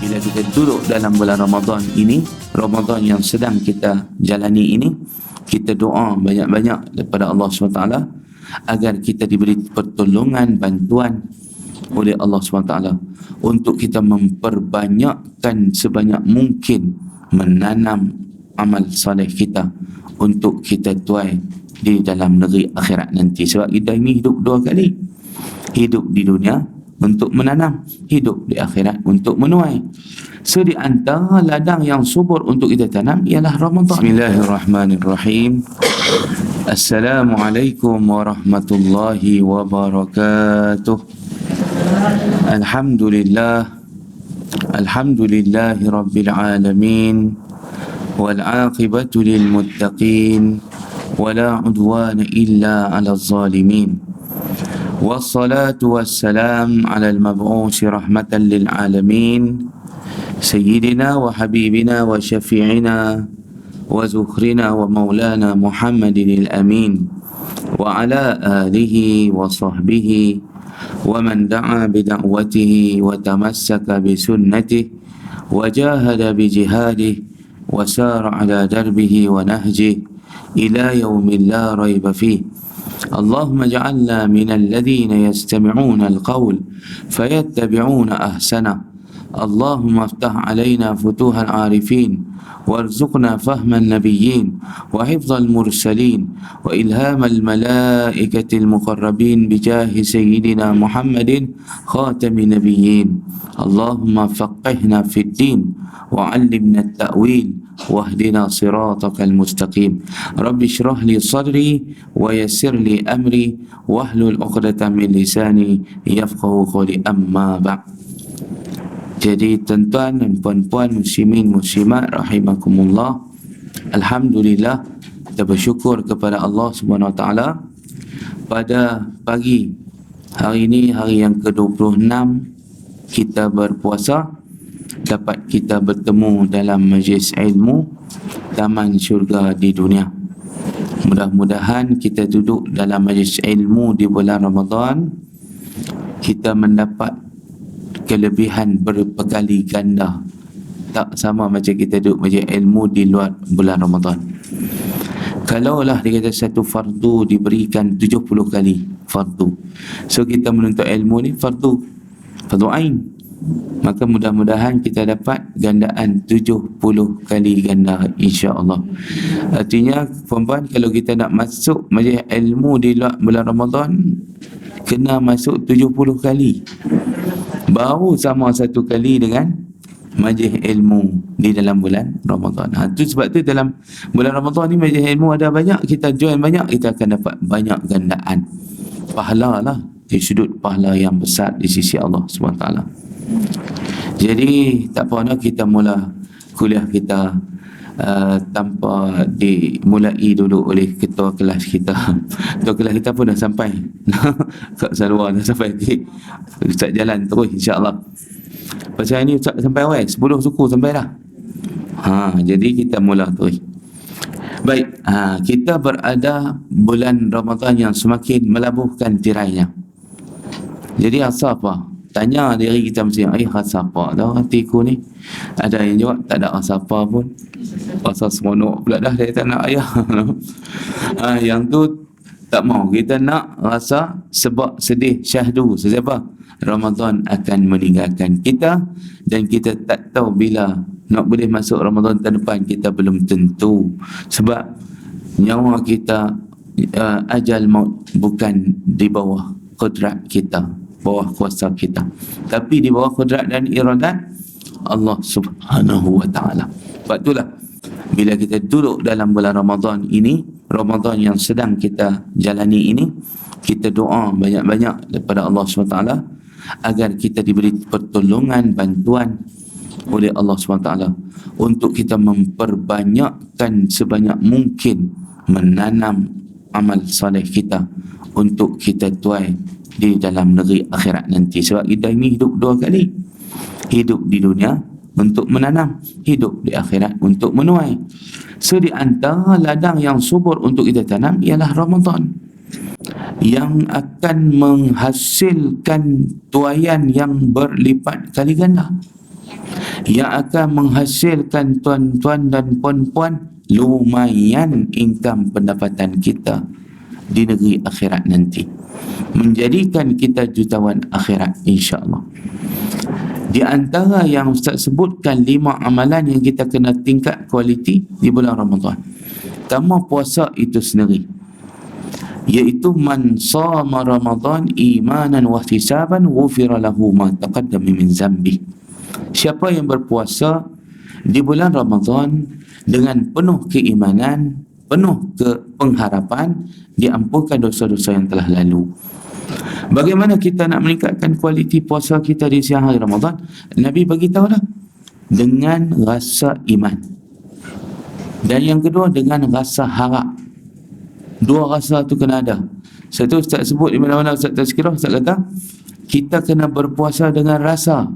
bila kita duduk dalam bulan Ramadan ini, Ramadan yang sedang kita jalani ini, kita doa banyak-banyak daripada Allah SWT agar kita diberi pertolongan, bantuan oleh Allah SWT untuk kita memperbanyakkan sebanyak mungkin menanam amal saleh kita untuk kita tuai di dalam negeri akhirat nanti. Sebab kita ini hidup dua kali, hidup di dunia untuk menanam, hidup di akhirat untuk menuai. So di antara ladang yang subur untuk kita tanam ialah Ramadan. Bismillahirrahmanirrahim. Assalamualaikum warahmatullahi wabarakatuh. Alhamdulillah, alhamdulillahi rabbil alamin, wal aqibatu lil muttaqin, wala udwana illa 'alal zalimin. والصلاة والسلام على المبعوث رحمة للعالمين سيدنا وحبيبنا وشفيعنا وزخرنا ومولانا محمد الأمين وعلى آله وصحبه ومن دعا بدعوته وتمسك بسنته وجاهد بجهاده وسار على دربه ونهجه إلى يوم لا ريب فيه. اللهم اجعلنا من الذين يستمعون القول فيتبعون أحسنه. اللهم افتح علينا فتوح العارفين وارزقنا فهم النبيين وحفظ المرسلين وإلهام الملائكة المقربين بجاه سيدنا محمد خاتم النبيين. اللهم فقهنا في الدين وعلمنا التأويل واهدنا صراطك المستقيم. رب اشرح لي صدري ويسر لي أمري واحلل عقدة من لساني يفقه قولي. أما بعد. Jadi tuan-tuan dan puan-puan muslimin muslimat rahimakumullah, alhamdulillah kita bersyukur kepada Allah Subhanahu Wa Taala pada pagi hari ini, hari yang ke-26 kita berpuasa, dapat kita bertemu dalam majlis ilmu taman syurga di dunia. Mudah-mudahan kita duduk dalam majlis ilmu di bulan Ramadan, kita mendapat kelebihan berkali ganda, tak sama macam kita duduk majlis ilmu di luar bulan Ramadan. Kalaulah dia kata satu fardu diberikan 70 kali fardu, so kita menuntut ilmu ni fardu ain, maka mudah-mudahan kita dapat gandaan 70 kali ganda insya-Allah. Artinya puan-puan, kalau kita nak masuk majlis ilmu di luar bulan Ramadan, kena masuk 70 kali, baru sama satu kali dengan majlis ilmu di dalam bulan Ramadan. Tu sebab tu dalam bulan Ramadan ni majlis ilmu ada banyak, kita join banyak, kita akan dapat banyak gandaan pahala lah, di sudut pahala yang besar di sisi Allah SWT. Jadi tak apa nak kita mula kuliah kita tanpa dimulai dulu oleh ketua kelas kita. Ketua kelas kita pun dah sampai Ustaz Salwa dah sampai. Ustaz jalan terus insya-Allah. Pasal ni Ustaz sampai awal 10 suku sampai dah. Jadi kita mula terus. Baik, kita berada bulan Ramadan yang semakin melabuhkan tirainya. Jadi asal apa? Tanya diri kita mesti, rasa apa dah hatiku ni? Ada yang jawab tak ada rasa apa pun, rasa seronok pula dah dia tak nak ayah. Yang tu tak mau, kita nak rasa sebab sedih syahdu. Sebab Ramadan akan meninggalkan kita dan kita tak tahu bila nak boleh masuk Ramadan tahun depan, kita belum tentu. Sebab nyawa kita, ajal maut bukan di bawah kudrat kita, bawah kuasa kita, tapi di bawah kudrat dan iradat Allah Subhanahu Wa Taala. Sebab itulah bila kita duduk dalam bulan Ramadan ini, Ramadan yang sedang kita jalani ini, kita doa banyak-banyak daripada Allah SWT agar kita diberi pertolongan, bantuan oleh Allah SWT untuk kita memperbanyakkan sebanyak mungkin menanam amal saleh kita untuk kita tuai di dalam negeri akhirat nanti. Sebab kita ini hidup dua kali, hidup di dunia untuk menanam, hidup di akhirat untuk menuai. So di antara ladang yang subur untuk kita tanam ialah Ramadan, yang akan menghasilkan tuaian yang berlipat kali ganda. yang akan menghasilkan tuan-tuan dan puan-puan lumayan income pendapatan kita di negeri akhirat nanti, menjadikan kita jutawan akhirat insya-Allah. Di antara yang Ustaz sebutkan 5 amalan yang kita kena tingkat kualiti di bulan Ramadan, pertama puasa itu sendiri, iaitu man shama Ramadan imanan wa ihtisaban ghufira lahu ma taqaddama min zambi. Siapa yang berpuasa di bulan Ramadan dengan penuh keimanan, penuh pengharapan, diampunkan dosa-dosa yang telah lalu. Bagaimana kita nak meningkatkan kualiti puasa kita di siang hari Ramadan? Nabi bagi tahu dah, dengan rasa iman. Dan yang kedua dengan rasa harap. 2 rasa tu kena ada. Satu Ustaz sebut di mana-mana, Ustaz tazkirah, Ustaz kata kita kena berpuasa dengan rasa.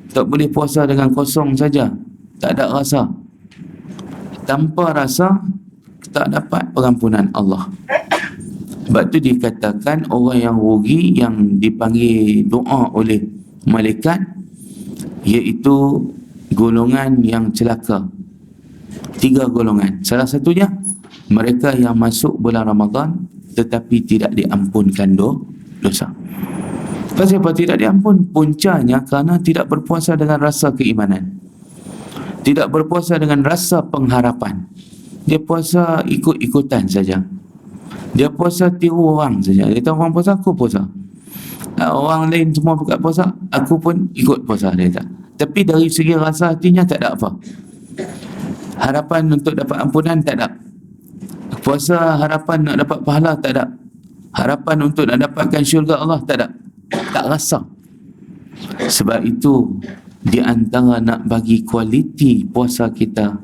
Tak boleh puasa dengan kosong saja, tak ada rasa. Tanpa rasa tak dapat pengampunan Allah. Sebab tu dikatakan orang yang rugi, yang dipanggil doa oleh malaikat, iaitu golongan yang celaka. 3 golongan. Salah satunya mereka yang masuk bulan Ramadan tetapi tidak diampunkan dosa. Kenapa tidak diampun? Puncanya kerana tidak berpuasa dengan rasa keimanan, tidak berpuasa dengan rasa pengharapan. Dia puasa ikut-ikutan saja. Dia puasa tiru orang saja. Dia tahu orang puasa, aku puasa. Orang lain semua buka puasa, aku pun ikut puasa, dia tak. Tapi dari segi rasa hatinya tak ada apa. Harapan untuk dapat ampunan tak ada. Puasa harapan nak dapat pahala tak ada. Harapan untuk nak dapatkan syurga Allah tak ada. Tak rasa. Sebab itu di antara nak bagi kualiti puasa kita,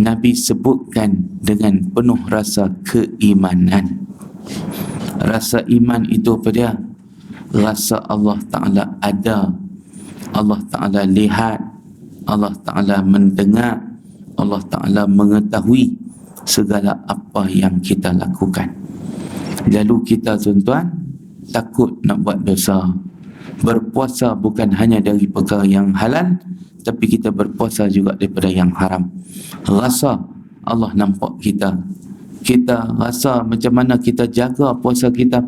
Nabi sebutkan dengan penuh rasa keimanan. Rasa iman itu apa dia? Rasa Allah Ta'ala ada, Allah Ta'ala lihat, Allah Ta'ala mendengar, Allah Ta'ala mengetahui segala apa yang kita lakukan. Lalu kita tuan-tuan takut nak buat dosa. Berpuasa bukan hanya dari perkara yang halal, tapi kita berpuasa juga daripada yang haram. Rasa Allah nampak kita. Kita rasa macam mana kita jaga puasa kita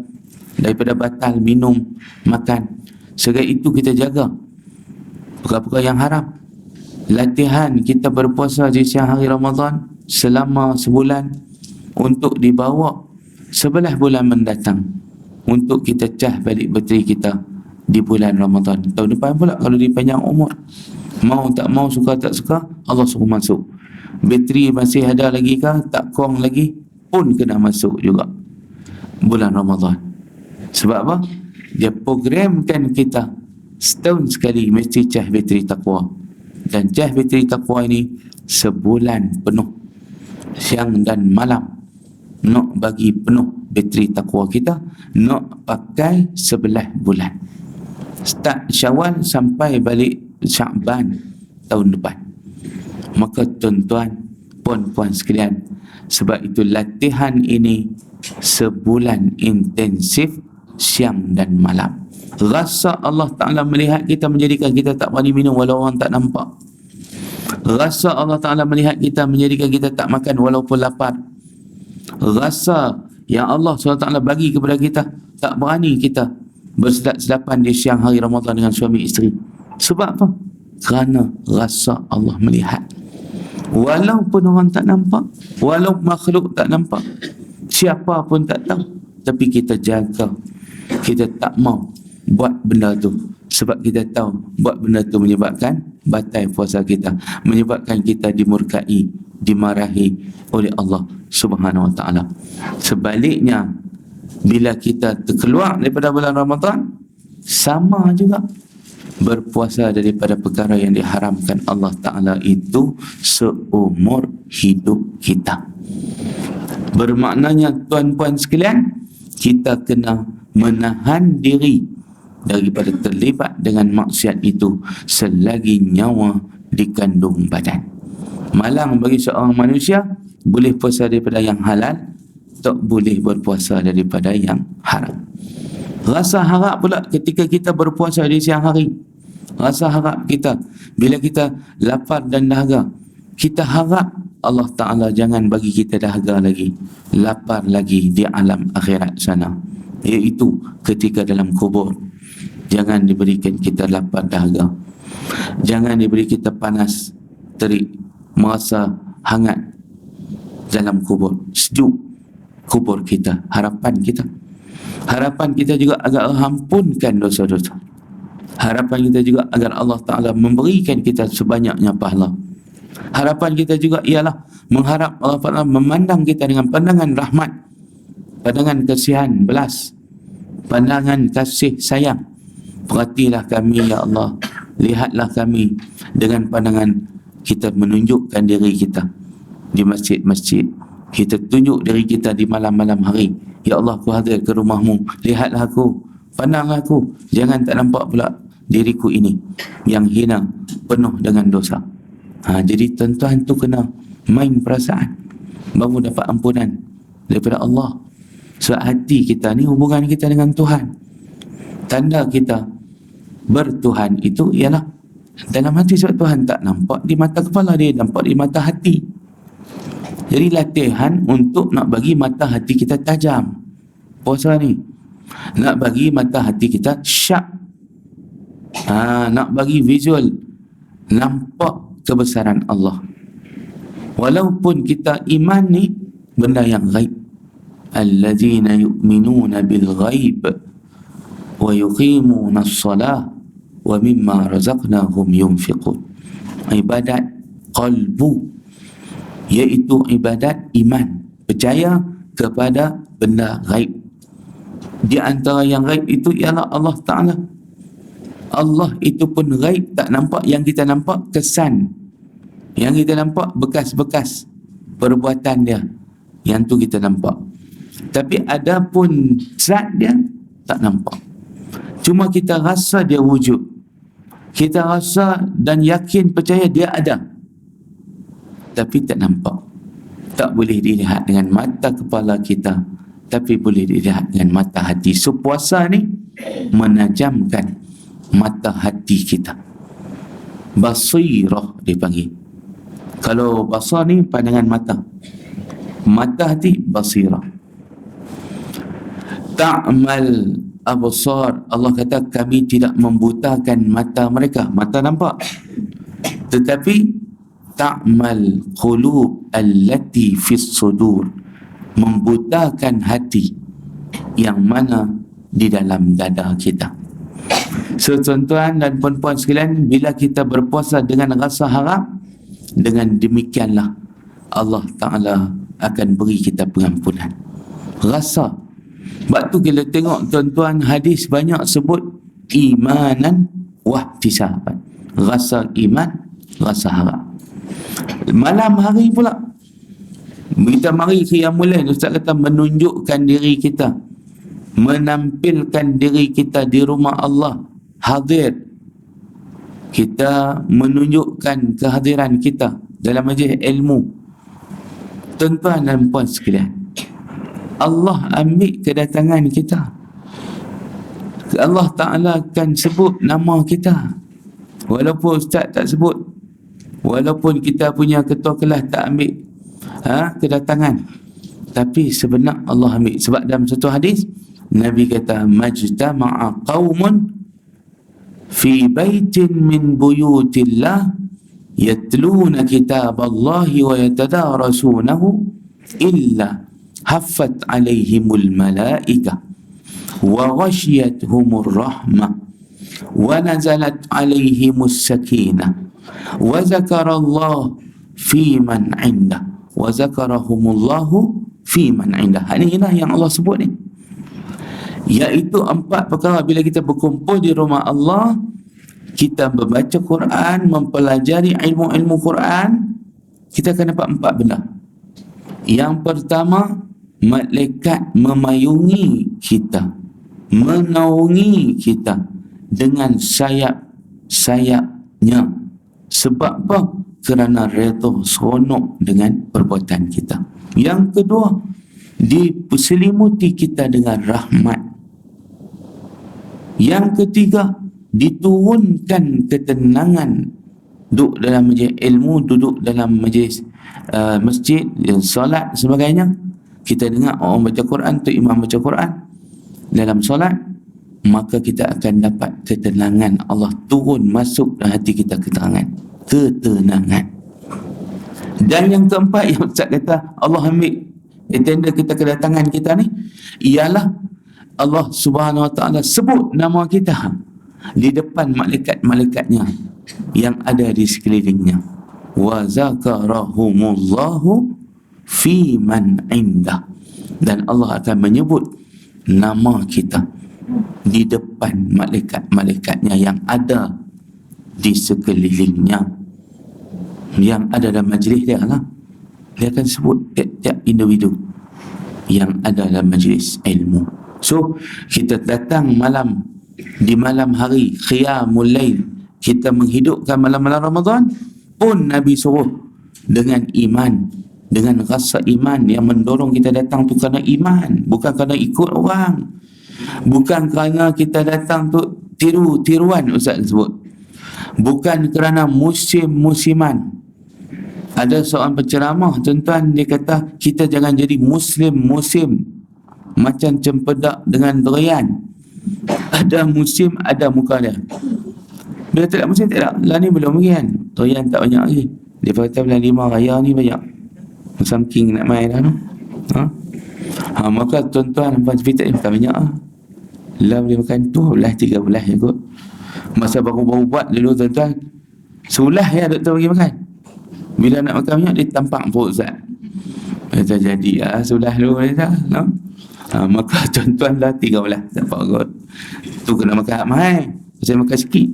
daripada batal minum, makan. Segala itu kita jaga. Perkara-perkara yang haram. Latihan kita berpuasa di siang hari Ramadan selama sebulan untuk dibawa 11 bulan mendatang, untuk kita cah balik bateri kita di bulan Ramadan. Tahun depan pula kalau dipanjang umur, mau tak mau, suka tak suka, Allah suruh masuk. Bateri masih ada lagi kah, tak kong lagi, pun kena masuk juga bulan Ramadan. Sebab apa? Dia programkan kita setahun sekali mesti cah bateri takwa. Dan cah bateri takwa ini sebulan penuh, siang dan malam, nak bagi penuh bateri takwa kita, nak pakai 11 bulan. Start Syawal sampai balik Sya'ban tahun depan. Maka tuan-tuan, puan-puan sekalian, sebab itu latihan ini sebulan intensif, siang dan malam. Rasa Allah Ta'ala melihat kita menjadikan kita tak berani minum walau orang tak nampak. Rasa Allah Ta'ala melihat kita menjadikan kita tak makan walaupun lapar. Rasa yang Allah SWT bagi kepada kita, tak berani kita bersedap-sedapan di siang hari Ramadan dengan suami isteri. Sebab apa? Kerana rasa Allah melihat. Walaupun orang tak nampak, walau makhluk tak nampak, siapa pun tak tahu, tapi kita jaga. Kita tak mau buat benda tu, sebab kita tahu buat benda tu menyebabkan batal puasa kita, menyebabkan kita dimurkai, dimarahi oleh Allah Subhanahu Wa Taala. Sebaliknya, bila kita terkeluar daripada bulan Ramadan, sama juga berpuasa daripada perkara yang diharamkan Allah Ta'ala itu seumur hidup kita. Bermaknanya tuan-puan sekalian, kita kena menahan diri daripada terlibat dengan maksiat itu selagi nyawa dikandung badan. Malang bagi seorang manusia boleh puasa daripada yang halal, tak boleh berpuasa daripada yang haram. Rasa harap pula ketika kita berpuasa di siang hari. Rasa harap kita Bila kita lapar dan dahaga, kita harap Allah Ta'ala jangan bagi kita dahaga lagi, lapar lagi di alam akhirat sana, iaitu ketika dalam kubur. Jangan diberikan kita lapar dahaga, jangan diberi kita panas terik, merasa hangat dalam kubur, sejuk kubur kita. Harapan kita juga agar Allah ampunkan dosa-dosa. Harapan kita juga agar Allah Ta'ala memberikan kita sebanyaknya pahala. Harapan kita juga ialah mengharap Allah Ta'ala memandang kita dengan pandangan rahmat, pandangan kasihan, belas, pandangan kasih sayang. Perhatilah kami ya Allah, lihatlah kami dengan pandangan kita, menunjukkan diri kita di masjid-masjid, kita tunjuk diri kita di malam-malam hari. Ya Allah, aku hadir ke rumahmu, lihatlah aku, pandanglah aku, jangan tak nampak pula diriku ini yang hina, penuh dengan dosa. Jadi tuan-tuan tu kena main perasaan, baru dapat ampunan daripada Allah. Sebab hati kita ni hubungan kita dengan Tuhan. Tanda kita bertuhan itu ialah dalam hati, sebab Tuhan tak nampak di mata kepala, dia nampak di mata hati. Jadi latihan untuk nak bagi mata hati kita tajam. Puasa ni nak bagi mata hati kita syak, nak bagi visual, nampak kebesaran Allah. Walaupun kita iman ni benda yang ghaib, allazina yu'minuna bil ghaib wa yuqimuna as-salah wa mimma razaqnahum yunfiqun. Ibadat qalbu, iaitu ibadat iman, percaya kepada benda ghaib. Di antara yang ghaib itu ialah Allah Ta'ala. Allah itu pun ghaib, tak nampak. Yang kita nampak kesan, yang kita nampak bekas-bekas perbuatan dia, yang tu kita nampak. Tapi ada pun zat dia tak nampak, cuma kita rasa dia wujud, kita rasa dan yakin, percaya dia ada, tapi tak nampak. Tak boleh dilihat dengan mata kepala kita, tapi boleh dilihat dengan mata hati. So puasa ni menajamkan mata hati kita. Basirah dipanggil. Kalau basar ni pandangan mata, mata hati basirah. Ta'mal absar, Allah kata kami tidak membutakan mata mereka, mata nampak, tetapi ta'mal qulub allati fis sudur, membutakan hati yang mana di dalam dada kita. So tuan-tuan dan puan-puan sekalian, bila kita berpuasa dengan rasa harap, dengan demikianlah Allah Ta'ala akan beri kita pengampunan. Rasa. Sebab tu kita tengok tuan-tuan, hadis banyak sebut imanan wahtisaban, rasa iman, rasa harap. Malam hari pula kita mari qiyamul lail, Ustaz kata menunjukkan diri kita, menampilkan diri kita di rumah Allah, hadir kita, menunjukkan kehadiran kita dalam majlis ilmu. Tuan-tuan dan puan sekalian, Allah ambil kedatangan kita, Allah Ta'ala akan sebut nama kita, walaupun Ustaz tak sebut, walaupun kita punya ketua kelas tak ambil kedatangan, tapi sebenar Allah ambil. Sebab dalam satu hadis Nabi kata, majtama'a qaumun fi baitin min buyutillah yatluna kitaballahi wa yatadarasunahu illa haffat alaihimul malaikah wa ghashiyatuhumur rahmah wa nazalat alaihimus sakinah wa zakarallahu fi man indah wa zakarahumullahu fi man indah. Inilah yang Allah sebut ni, iaitu 4 perkara. Bila kita berkumpul di rumah Allah, kita membaca Quran, mempelajari ilmu-ilmu Quran, kita akan dapat 4 benda. Yang pertama, malaikat memayungi kita, menaungi kita dengan sayap-sayapnya. Sebab apa? Kerana redha, seronok dengan perbuatan kita. Yang kedua, diselimuti kita dengan rahmat. Yang ketiga, diturunkan ketenangan duduk dalam majlis ilmu, duduk dalam majlis masjid, solat sebagainya, kita dengar orang baca Quran, tu imam baca Quran dalam solat, maka kita akan dapat ketenangan. Allah turun masuk dalam hati kita, ketenangan. Dan yang keempat yang Ustaz kata Allah ambil tanda kita kedatangan kita ni, ialah Allah Subhanahu Wa Ta'ala sebut nama kita di depan malaikat-malaikatnya yang ada di sekelilingnya. Wa zakarahumullahu fi man indah, dan Allah akan menyebut nama kita di depan malaikat-malaikatnya yang ada di sekelilingnya, yang ada dalam majlis dia lah. Dia akan sebut tiap-tiap individu yang ada dalam majlis ilmu. So kita datang di malam hari qiyamul lail, kita menghidupkan malam-malam Ramadan pun Nabi suruh dengan iman, dengan rasa iman yang mendorong kita datang tu kerana iman, bukan kerana ikut orang, bukan kerana kita datang tu tiruan Ustaz sebut, bukan kerana musiman. Ada seorang penceramah tuan-tuan, dia kata kita jangan jadi musim macam cempedak dengan durian, ada musim ada muka dia. Bila tak ada musim tak ada, lah ni belum lagi kan, durian tak banyak lagi. Dia kata bulan 5 raya ni banyak saking nak main dah tu. Maka tuan-tuan nampak cerita ni bukan banyak lah boleh makan 12-13 je kot. Masa baru-baru buat dulu tuan-tuan, sebelah ya doktor bagi makan. Bila nak makan banyak, dia tampak perut Ustaz. Kata jadi sebelah dulu dia no? Maka tuan-tuan dah 13 tak apa kot. Tu kena makan mahal, saya makan sikit.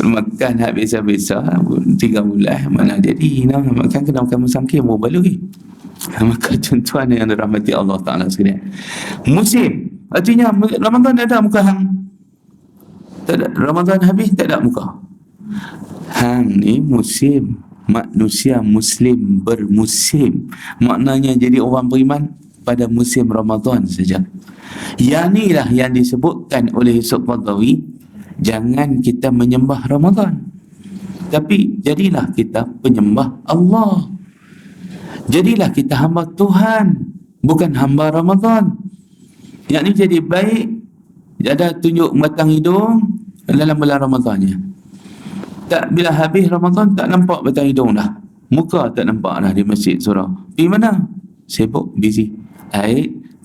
Makan habis-habis 3 bulan mana jadi no? Makan kena makan musangkir baru baloi. Maka tuan-tuan yang dirahmati Allah Ta'ala sekalian, musim artinya Ramadan ada muka hang, tak ada. Ramadan habis tak ada muka hang. Ni musim, manusia muslim bermusim, maknanya jadi orang beriman pada musim Ramadan saja. Yang inilah yang disebutkan oleh Yusuf Qaradawi, jangan kita menyembah Ramadan, tapi jadilah kita penyembah Allah. Jadilah kita hamba Tuhan, bukan hamba Ramadan. Yang ni jadi baik, ada tunjuk batang hidung dalam bulan Ramadannya. Tak, bila habis Ramadan tak nampak batang hidung dah, muka tak nampak dah di masjid surau. Pergi mana? Sibuk, busy.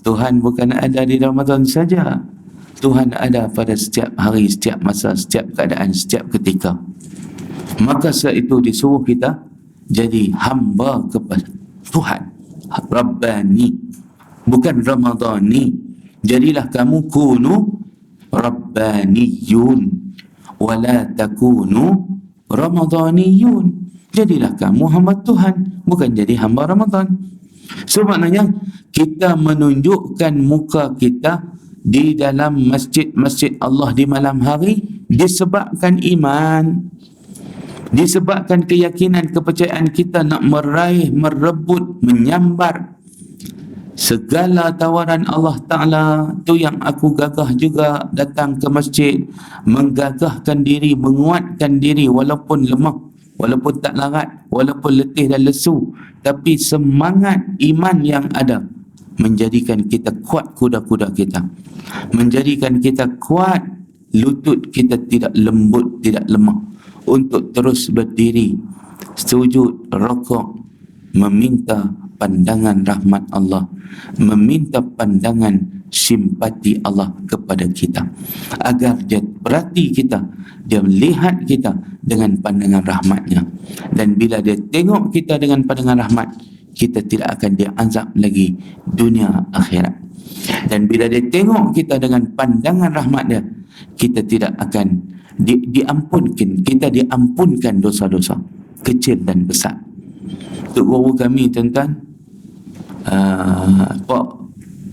Tuhan bukan ada di Ramadan saja, Tuhan ada pada setiap hari, setiap masa, setiap keadaan, setiap ketika. Maka sebab itu disuruh kita jadi hamba kepada Tuhan, Rabbani, bukan Ramadhani. Jadilah kamu kunu Rabbaniyun wala takunu Ramadhaniyun. Jadilah kamu hamba Tuhan, bukan jadi hamba Ramadan. So maknanya kita menunjukkan muka kita di dalam masjid-masjid Allah di malam hari disebabkan iman, disebabkan keyakinan, kepercayaan kita nak meraih, merebut, menyambar segala tawaran Allah Ta'ala. Tu yang aku gagah juga datang ke masjid, menggagahkan diri, menguatkan diri walaupun lemah, walaupun tak larat, walaupun letih dan lesu, tapi semangat iman yang ada menjadikan kita kuat kuda-kuda kita, menjadikan kita kuat, lutut kita tidak lembut, tidak lemah, untuk terus berdiri, sujud, rokok, meminta pandangan rahmat Allah, meminta pandangan simpati Allah kepada kita, agar dia perhati kita, dia melihat kita dengan pandangan rahmatnya. Dan bila dia tengok kita dengan pandangan rahmat, kita tidak akan diazab lagi dunia akhirat. Dan bila dia tengok kita dengan pandangan rahmat dia, kita tidak akan diampunkan, kita diampunkan dosa-dosa kecil dan besar. Untuk guru kami tuan-tuan, Pak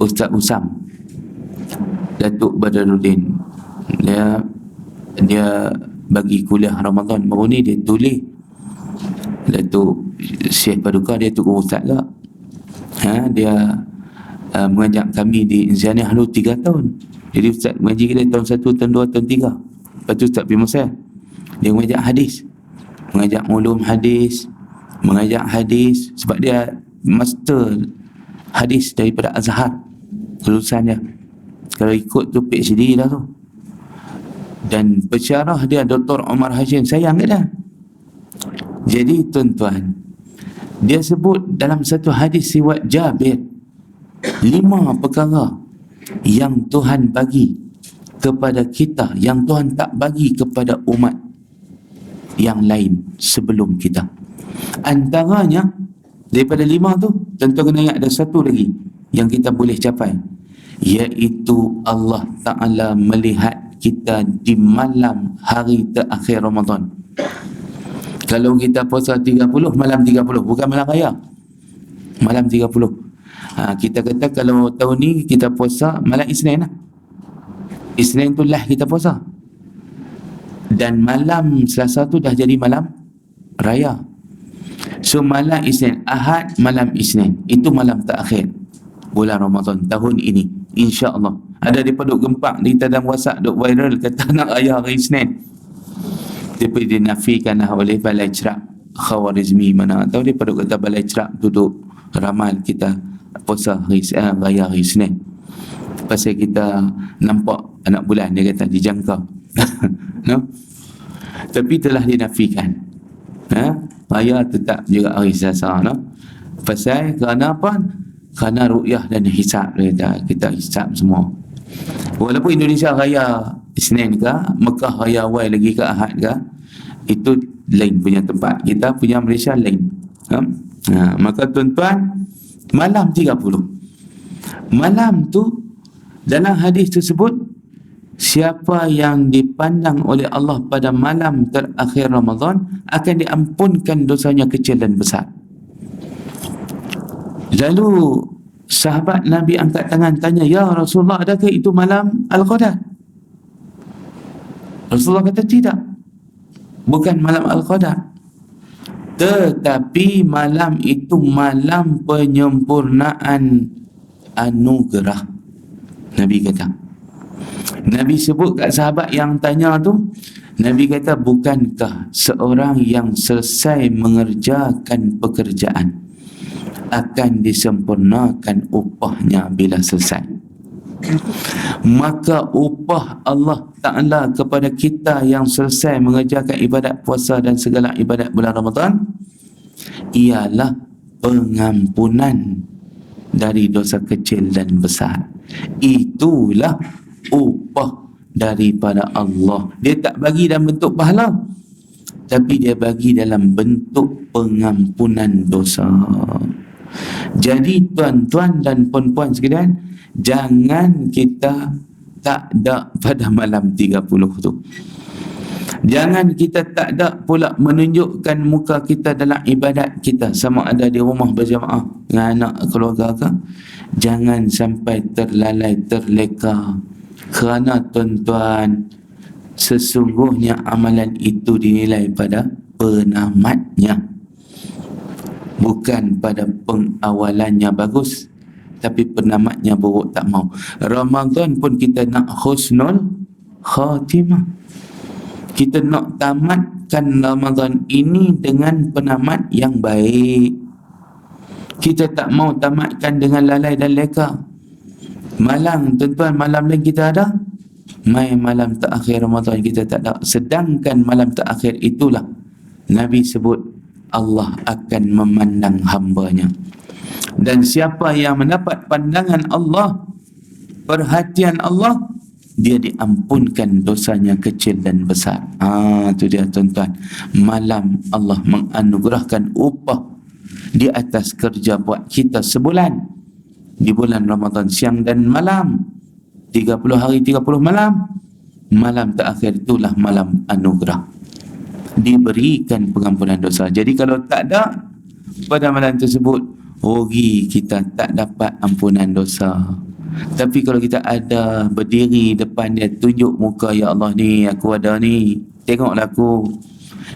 Ustaz Usam, Datuk Badaruddin, dia bagi kuliah Ramadan baru ni, dia tulis Datuk Syekh Paduka, dia tu guru Ustaz lah. Dia mengajak kami di Inzianiah dulu 3 tahun. Jadi Ustaz mengaji kita tahun 1, tahun 2, tahun 3. Lepas tu Ustaz pergi Mesir, dia mengajak hadis. mengajak ulum hadis, mengajak hadis, sebab dia master hadis daripada Azhar lulusan dia. Kalau ikut tu PhD dah tu. Dan pensyarah dia Dr. Omar Hashim, sayang ke dah. Jadi tuan-tuan, dia sebut dalam satu hadis riwayat Jabir 5 perkara yang Tuhan bagi kepada kita, yang Tuhan tak bagi kepada umat yang lain sebelum kita. Antaranya daripada 5 tu, tuan-tuan kena ingat ada satu lagi yang kita boleh capai, iaitu Allah Ta'ala melihat kita di malam hari terakhir Ramadan. Kalau kita puasa 30, malam 30, bukan malam raya, malam 30. Kita kata kalau tahun ni kita puasa malam Isnin lah. Isnin tu lah kita puasa, dan malam Selasa tu dah jadi malam raya. So malam Isnin, Ahad, malam Isnin, itu malam terakhir bulan Ramadan tahun ini, insya-Allah. Ada daripada duk gempak kita dalam WhatsApp, duk viral kata nak raya hari Isnin, tapi dinafikan oleh Balai Cerak Khawarizmi. Mana tahu daripada kata Balai Cerak duduk ramal kita puasa hari raya hari Isnin, pasal kita nampak anak bulan, dia kata dijangka. No? Tapi telah dinafikan. Raya tetap juga hari Selasa, no? Pasal kerana apa? Kerana ru'yah dan hisab, dia kata kita hisab semua. Walaupun Indonesia raya Isnin ke, Mekah raya awal lagi ke Ahad ke, itu lain punya tempat, kita punya Malaysia lain. Maka tuan-tuan, malam 30, malam tu dalam hadis tersebut, siapa yang dipandang oleh Allah pada malam terakhir Ramadan akan diampunkan dosanya kecil dan besar. Lalu sahabat Nabi angkat tangan tanya, ya Rasulullah, adakah itu malam Al-Qadar? Rasulullah kata tidak, bukan malam Al-Qadar, tetapi malam itu malam penyempurnaan anugerah. Nabi kata, Nabi sebut kat sahabat yang tanya tu, Nabi kata, bukankah seorang yang selesai mengerjakan pekerjaan akan disempurnakan upahnya bila selesai? Maka upah Allah Ta'ala kepada kita yang selesai mengerjakan ibadat puasa dan segala ibadat bulan Ramadan ialah pengampunan dari dosa kecil dan besar. Itulah upah daripada Allah. Dia tak bagi dalam bentuk pahala, tapi dia bagi dalam bentuk pengampunan dosa. Jadi tuan-tuan dan puan-puan sekalian, jangan kita tak ada pada malam 30 tu. Jangan kita tak ada pula menunjukkan muka kita dalam ibadat kita, sama ada di rumah berjamaah dengan anak keluarga ke. Jangan sampai terlalai, terleka. Kerana tuan-tuan, sesungguhnya amalan itu dinilai pada penamatnya, bukan pada pengawalannya bagus, tapi penamatnya buruk, tak mau. Ramadan pun kita nak husnul khatimah, kita nak tamatkan Ramadan ini dengan penamat yang baik. Kita tak mau tamatkan dengan lalai dan leka. Malam, tuan-tuan, malam lain kita ada, mai malam terakhir Ramadan kita tak ada. Sedangkan malam terakhir itulah Nabi sebut Allah akan memandang hambanya. Dan siapa yang mendapat pandangan Allah, perhatian Allah, dia diampunkan dosanya kecil dan besar. Itu dia tuan-tuan, malam Allah menganugerahkan upah di atas kerja buat kita sebulan. Di bulan Ramadan, siang dan malam, 30 hari 30 malam, malam terakhir itulah malam anugerah, diberikan pengampunan dosa. Jadi kalau tak ada pada malam tersebut, rugi kita, tak dapat ampunan dosa. Tapi kalau kita ada, berdiri depan dia, tunjuk muka, ya Allah ni aku ada ni, tengoklah aku,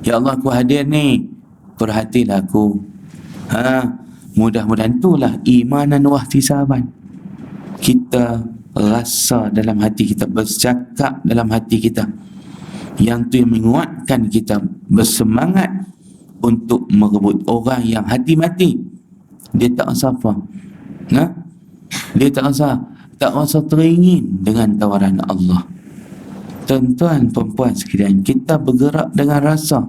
ya Allah aku hadir ni, perhatilah aku. Mudah-mudahan itulah imanan wahtisaban. Kita rasa dalam hati kita, bercakap dalam hati kita, yang tu yang menguatkan kita bersemangat untuk merebut. Orang yang hati mati, dia tak rasa apa, dia tak rasa teringin dengan tawaran Allah. Tuan-tuan, perempuan sekalian, kita bergerak dengan rasa.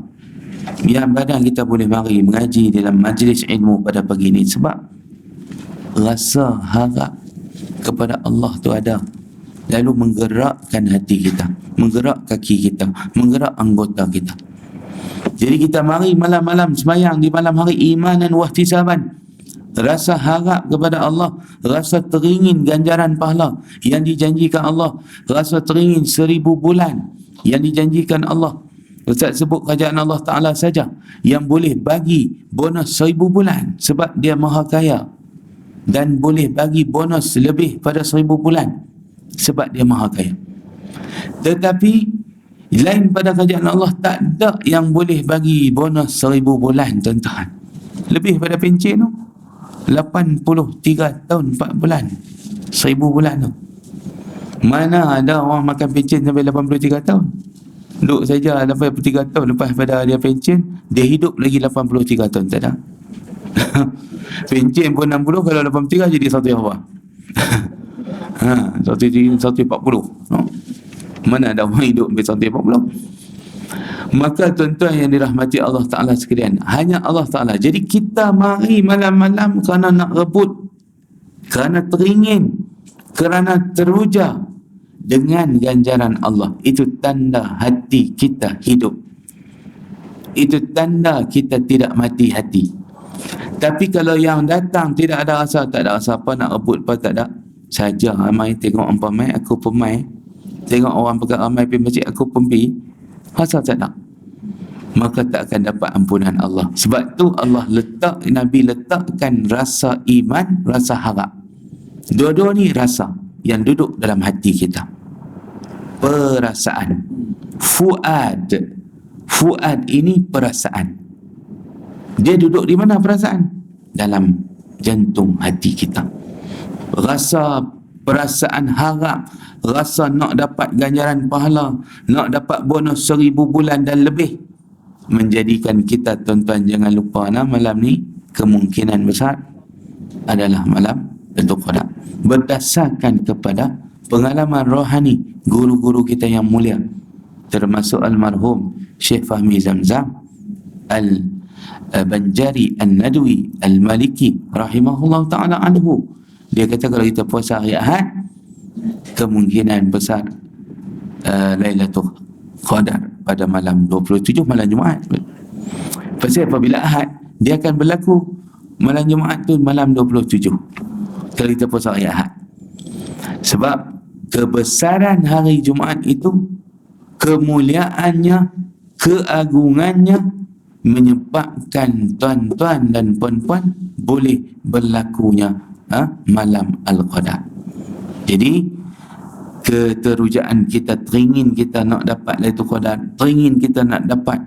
Yang badan kita boleh mari mengaji dalam majlis ilmu pada pagi ini sebab rasa harap kepada Allah tu ada, lalu menggerakkan hati kita, menggerak kaki kita, menggerak anggota kita. Jadi kita mari malam-malam sembahyang di malam hari imanan wahtisaban, rasa harap kepada Allah, rasa teringin ganjaran pahala yang dijanjikan Allah, rasa teringin 1000 bulan yang dijanjikan Allah. Ustaz sebut kerajaan Allah Ta'ala saja yang boleh bagi bonus 1000 bulan sebab dia maha kaya, dan boleh bagi bonus lebih pada 1000 bulan sebab dia maha kaya. Tetapi lain pada kerajaan Allah, tak ada yang boleh bagi bonus 1000 bulan, tuan-tuan. Lebih pada pencen tu 83 tahun 4 bulan, 1000 bulan tu. Mana ada orang makan pencen sampai 83 tahun? Duduk saja 83 tahun lepas pada dia pencen, dia hidup lagi 83 tahun, tak ada. Pencen pun 60, kalau 83 jadi 100 apa? 140. No? Mana ada orang hidup sampai 140? Maka tuan-tuan yang dirahmati Allah Ta'ala sekalian, hanya Allah Ta'ala. Jadi kita mari malam-malam kerana nak rebut, kerana teringin, kerana teruja dengan ganjaran Allah. Itu tanda hati kita hidup. Itu tanda kita tidak mati hati. Tapi kalau yang datang tidak ada rasa, tak ada rasa apa nak rebut apa, tak ada, saja ramai tengok orang pemai, aku pemai, tengok orang pegang ramai pergi masjid, aku pun pergi, rasa tak ada, maka tak akan dapat ampunan Allah. Sebab tu Allah Nabi letakkan rasa iman, rasa harap. Dua-dua ni rasa yang duduk dalam hati kita. Perasaan. Fuad ini perasaan. Dia duduk di mana perasaan? Dalam jantung hati kita. Rasa, perasaan harap, rasa nak dapat ganjaran pahala, nak dapat bonus 1000 bulan dan lebih, menjadikan kita, tuan-tuan jangan lupa, malam ni kemungkinan besar adalah malam Lailatul Qadar. Berdasarkan kepada pengalaman rohani guru-guru kita yang mulia, termasuk almarhum Syekh Fahmi Zamzam Al-Banjari An-Nadwi Al-Maliki rahimahullah ta'ala anhu. Dia kata kalau kita puasa hari Ahad, kemungkinan besar Lailatul Qadar pada malam 27, malam Jumaat. Pasal apabila Ahad, dia akan berlaku malam Jumaat tu malam 27 kalau kita puasa hari Ahad. Sebab kebesaran hari Jumaat itu, kemuliaannya, keagungannya menyebabkan tuan-tuan dan puan-puan boleh berlakunya malam Al-Qadar. Jadi keterujaan kita, teringin kita nak dapat Lailatul Qadar, teringin kita nak dapat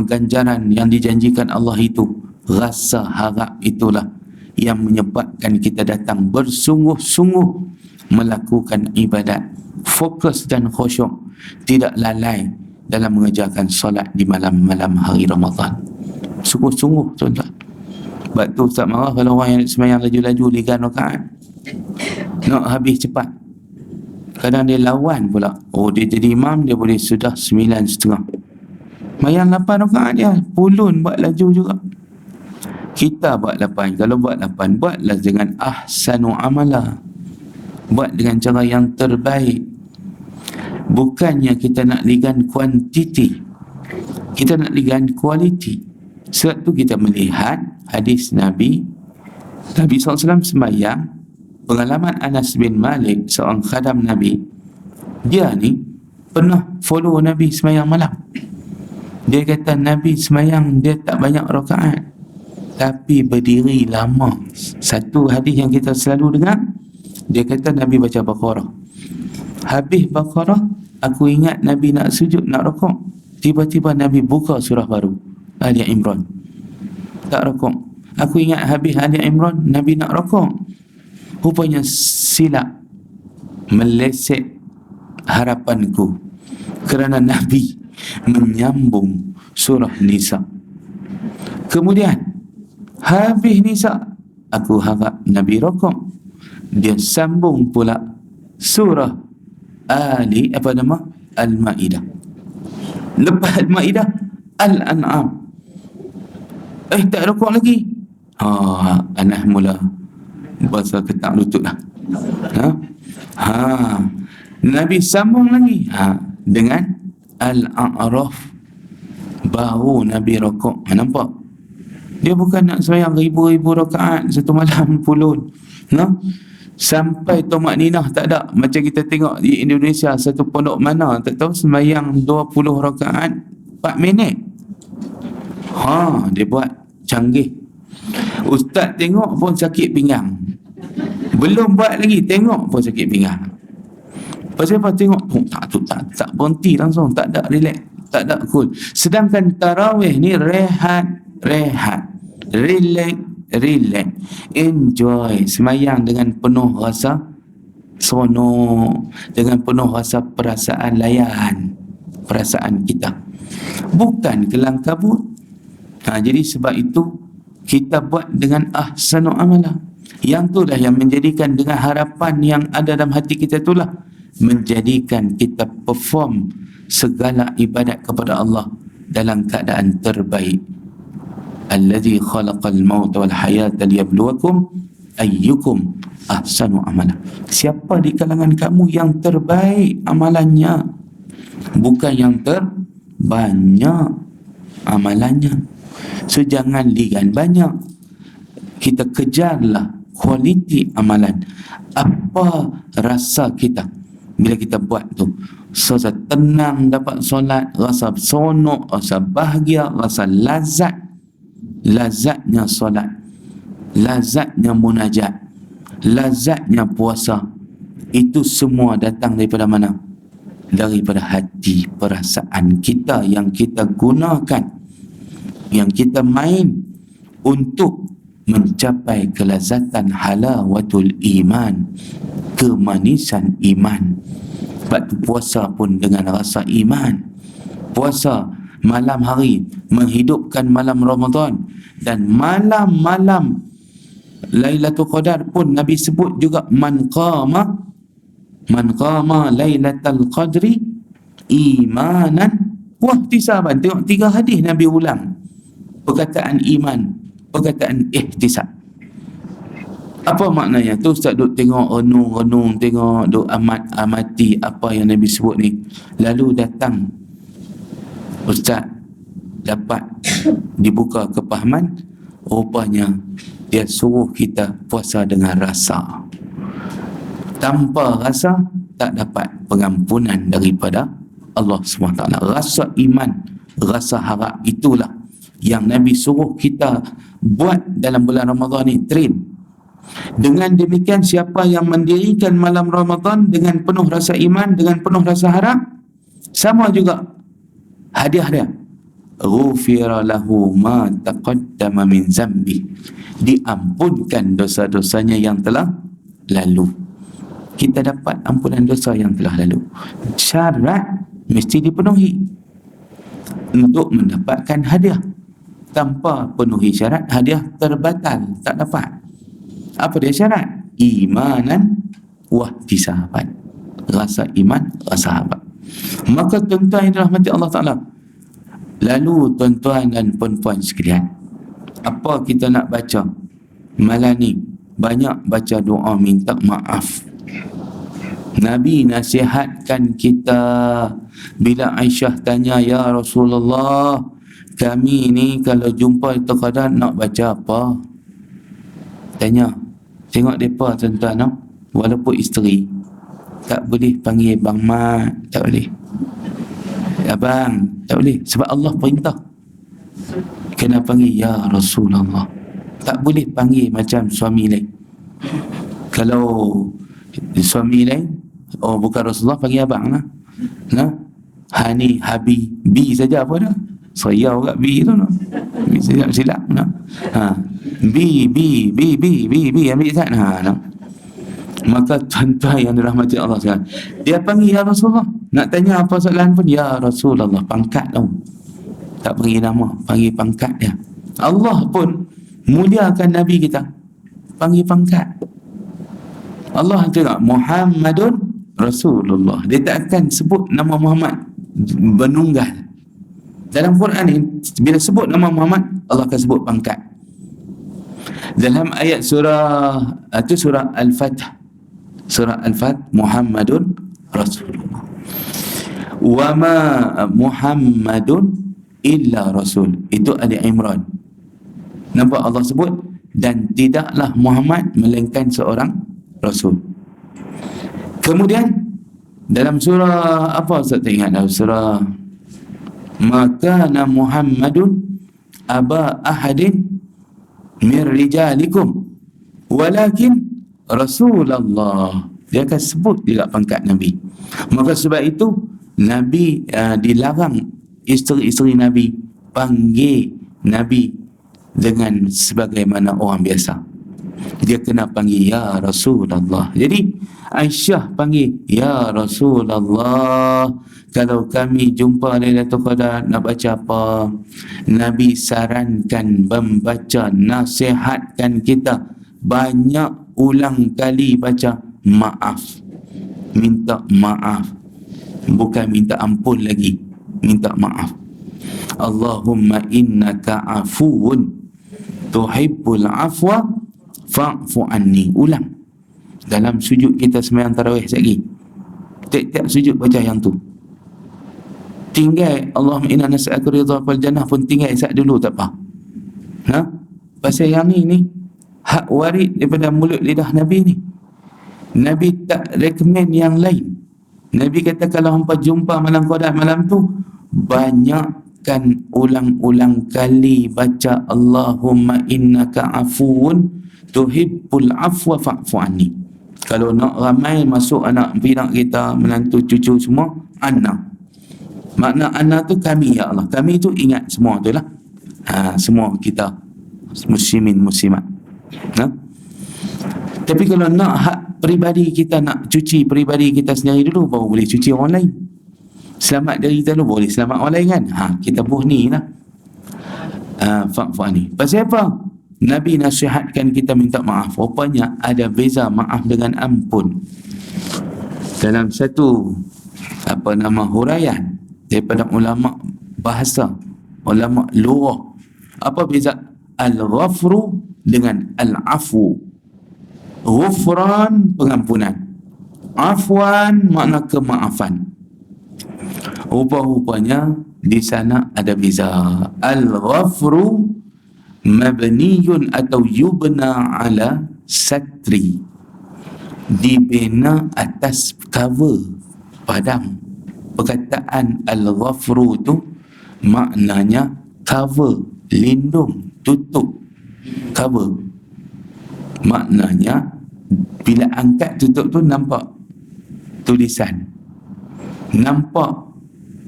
ganjaran yang dijanjikan Allah itu, rasa harap itulah yang menyebabkan kita datang bersungguh-sungguh melakukan ibadat, fokus dan khusyuk, tidak lalai dalam mengerjakan solat di malam-malam hari Ramadan. Sungguh-sungguh, tuan-tuan. Sebab tu Ustaz marah kalau orang yang sembahyang laju-laju 3 rakaat, nak habis cepat. Kadang dia lawan pula. Oh, dia jadi imam, dia boleh sudah 9.30. Sembahyang 8 rakaat dia, pulun buat laju juga. Kita buat 8. Kalau buat 8, buatlah dengan ahsanu amala. Buat dengan cara yang terbaik. Bukannya kita nak ligan kuantiti, kita nak ligan kualiti. Sebab tu kita melihat hadis Nabi SAW sembahyang, pengalaman Anas bin Malik, seorang khadam Nabi. Dia ni pernah follow Nabi sembahyang malam. Dia kata Nabi sembahyang dia tak banyak rakaat, tapi berdiri lama. Satu hadis yang kita selalu dengar, dia kata Nabi baca Baqarah. Habis Baqarah, aku ingat Nabi nak sujud, nak rukuk. Tiba-tiba Nabi buka surah baru, Ali Imran. Tak rukuk. Aku ingat habis Ali Imran, Nabi nak rukuk. Rupanya silap, meleset harapanku. Kerana Nabi menyambung surah Nisa. Kemudian habis Nisa, aku harap Nabi rokok, dia sambung pula surah Al-Ma'idah. Lepas Al-Ma'idah, Al-An'am. Tak rokok lagi. Anas mula bahasa ketak lutut lah. Nabi sambung lagi dengan Al-A'raf, baru Nabi rokok. Nampak? Dia bukan nak sembahyang ribu-ribu rakaat satu malam pulun. Sampai tomak ninah tak ada. Macam kita tengok di Indonesia, satu pondok mana tak tahu sembahyang 20 rakaat 4 minit. Dia buat canggih. Ustaz tengok pun sakit pinggang. Belum buat lagi, tengok pun sakit pinggang. Pasal apa? Tengok tak berhenti langsung, tak ada relax, tak ada cool. Sedangkan tarawih ni rehat, relax, enjoy, semayang dengan penuh rasa seronok, dengan penuh rasa perasaan layan perasaan kita, bukan kelang kabut. Jadi sebab itu kita buat dengan ahsanu amala. Yang tu dah yang menjadikan, dengan harapan yang ada dalam hati kita itulah menjadikan kita perform segala ibadat kepada Allah dalam keadaan terbaik. Allazi khalaqal mauta wal hayata liyabluwakum ayyukum ahsanu amala. Siapa di kalangan kamu yang terbaik amalannya, bukan yang terbanyak amalannya. So jangan ligan banyak, kita kejarlah kualiti amalan. Apa rasa kita bila kita buat tu? Rasa tenang dapat solat, rasa seronok, rasa bahagia, rasa lazatnya solat, lazatnya munajat, lazatnya puasa. Itu semua datang daripada mana? Daripada hati, perasaan kita yang kita gunakan, yang kita main untuk mencapai kelazatan halawatul iman, kemanisan iman. Sebab tu puasa pun dengan rasa iman. Puasa malam hari menghidupkan malam Ramadan, dan malam-malam Lailatul Qadar pun Nabi sebut juga man qama Lailatul Qadri imanan wa ihtisaban. Tengok 3 hadis Nabi ulang perkataan iman, perkataan ihtisab. Apa maknanya tu? Ustaz duk tengok renung, tengok duk amati apa yang Nabi sebut ni. Lalu datang Ustaz dapat dibuka kepahaman, rupanya dia suruh kita puasa dengan rasa. Tanpa rasa tak dapat pengampunan daripada Allah SWT. Rasa iman, rasa harap, itulah yang Nabi suruh kita buat dalam bulan Ramadan ni, train. Dengan demikian, siapa yang mendirikan malam Ramadan dengan penuh rasa iman, dengan penuh rasa harap, sama juga hadiah dia, ghufira lahu ma taqaddama min zambi, diampunkan dosa-dosanya yang telah lalu. Kita dapat ampunan dosa yang telah lalu. Syarat mesti dipenuhi untuk mendapatkan hadiah. Tanpa penuhi syarat, hadiah terbatal, tak dapat. Apa dia syarat? Imanan wahtisaban. Rasa iman, rasa harap. Maka tuan-tuan yang dirahmati Allah Ta'ala, lalu tuan-tuan dan puan-puan sekalian, apa kita nak baca malam ni? Banyak baca doa minta maaf. Nabi nasihatkan kita. Bila Aisyah tanya, ya Rasulullah, kami ni kalau jumpa itu kadang nak baca apa? Tanya. Tengok mereka tuan-tuan, no? Walaupun isteri, tak boleh panggil Bang Mat, tak boleh. Abang, tak boleh. Sebab Allah perintah kena panggil ya Rasulullah. Tak boleh panggil macam suami lain. Kalau suami lain, bukan Rasulullah, panggil abang lah. Hani, Habi, B saja apa dah? Saya juga B tu, no? B silap, no? B, ambil tak? No? Maka tuan-tuan yang dirahmati Allah sekalian, dia panggil ya Rasulullah. Nak tanya apa soalan pun, ya Rasulullah, pangkat tau. Tak panggil nama, panggil pangkat dia. Allah pun muliakan Nabi kita, panggil pangkat. Allah tengok Muhammadun Rasulullah, dia tak akan sebut nama Muhammad benunggal. Dalam Quran ni bila sebut nama Muhammad, Allah akan sebut pangkat. Dalam ayat surah itu surah Al-Fath, surah Al-Fath, Muhammadun Rasulullah. Wa ma Muhammadun illa Rasul. Itu Ali Imran. Nampak Allah sebut, dan tidaklah Muhammad melainkan seorang Rasul. Kemudian dalam surah apa Ustaz tak ingat dah, surah maka Muhammadun aba ahadin min rijalikum walakin Rasulullah. Dia akan sebut juga pangkat Nabi. Maka sebab itu Nabi dilarang isteri-isteri Nabi panggil Nabi dengan sebagaimana orang biasa. Dia kena panggil ya Rasulullah. Jadi Aisyah panggil ya Rasulullah. Kalau kami jumpa Lailatul Qadar nak baca apa, Nabi sarankan membaca, nasihatkan kita banyak ulang kali baca maaf, minta maaf, bukan minta ampun lagi, minta maaf. Allahumma innaka afuwun tuhibbul afwa fa'fu anni. Ulang dalam sujud kita sembahyang tarawih lagi, tiap-tiap sujud baca yang tu. Tinggal Allahumma inna nas'aluka ridha wal jannah pun tinggal saat dulu tak apa. Pasal yang ni hak warid daripada mulut lidah Nabi ni. Nabi tak recommend yang lain. Nabi kata kalau hampa jumpa malam qadar malam tu, banyakkan ulang-ulang kali baca Allahumma innaka afuwun tuhibbul afwa fa'fu anni. Kalau nak ramai masuk anak pinak kita, menantu, cucu semua, anak. Makna anak tu kami ya Allah. Kami tu ingat semua tu lah. Semua kita muslimin muslimat. Tapi kalau nak hak peribadi kita, nak cuci peribadi kita sendiri dulu, baru boleh cuci orang lain. Selamat diri kita dulu, boleh selamat orang lain kan. Kita buh ni lah. Fa'fu anni. Pasal apa? Nabi nasihatkan kita minta maaf. Rupanya ada beza maaf dengan ampun. Dalam satu huraian daripada ulama bahasa, ulama lughah, apa beza al-ghafru dengan al-afu? Ghufran pengampunan, afwan makna kemaafan. Rupa-rupanya di sana ada beza. Al-ghafru mabniyun atau yubna ala satri, dibina atas cover, padam. Perkataan al-ghafru tu maknanya cover, lindung, tutup, cover. Maknanya bila angkat tutup tu nampak tulisan, nampak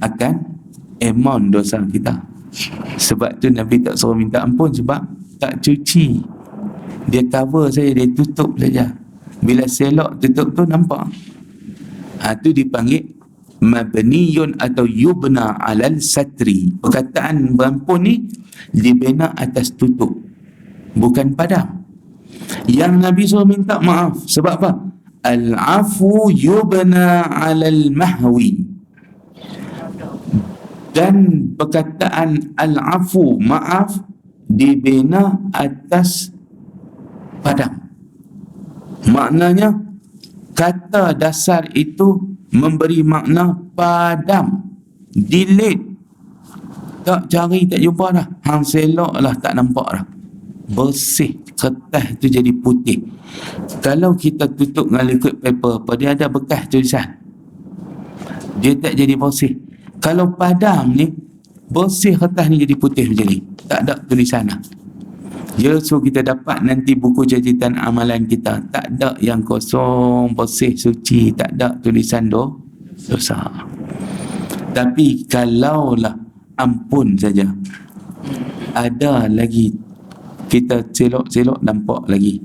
akan amount dosa kita. Sebab tu Nabi tak suruh minta ampun, sebab tak cuci. Dia cover saja, dia tutup saja. Bila selok tutup tu nampak. Tu dipanggil mabniyun atau yubna alal satri. Perkataan berampun ni dibina atas tutup, bukan padam. Yang Nabi suruh minta maaf sebab apa? Al-afu yubna alal mahwi. Dan perkataan al-afu, maaf, dibina atas padam. Maknanya kata dasar itu memberi makna padam, delete, tak cari, tak jumpa dah, hang selok lah, tak nampak dah, bersih. Kertas tu jadi putih. Kalau kita tutup dengan liquid paper, dia ada bekas tulisan, dia tak jadi bersih. Kalau padam ni, bersih, kertas ni jadi putih macam ni, tak ada tulisan dah. So kita dapat nanti buku catatan amalan kita, tak ada yang kosong, bersih, suci, tak ada tulisan dosa. Tapi kalaulah ampun saja, ada lagi kita selok-selok nampak lagi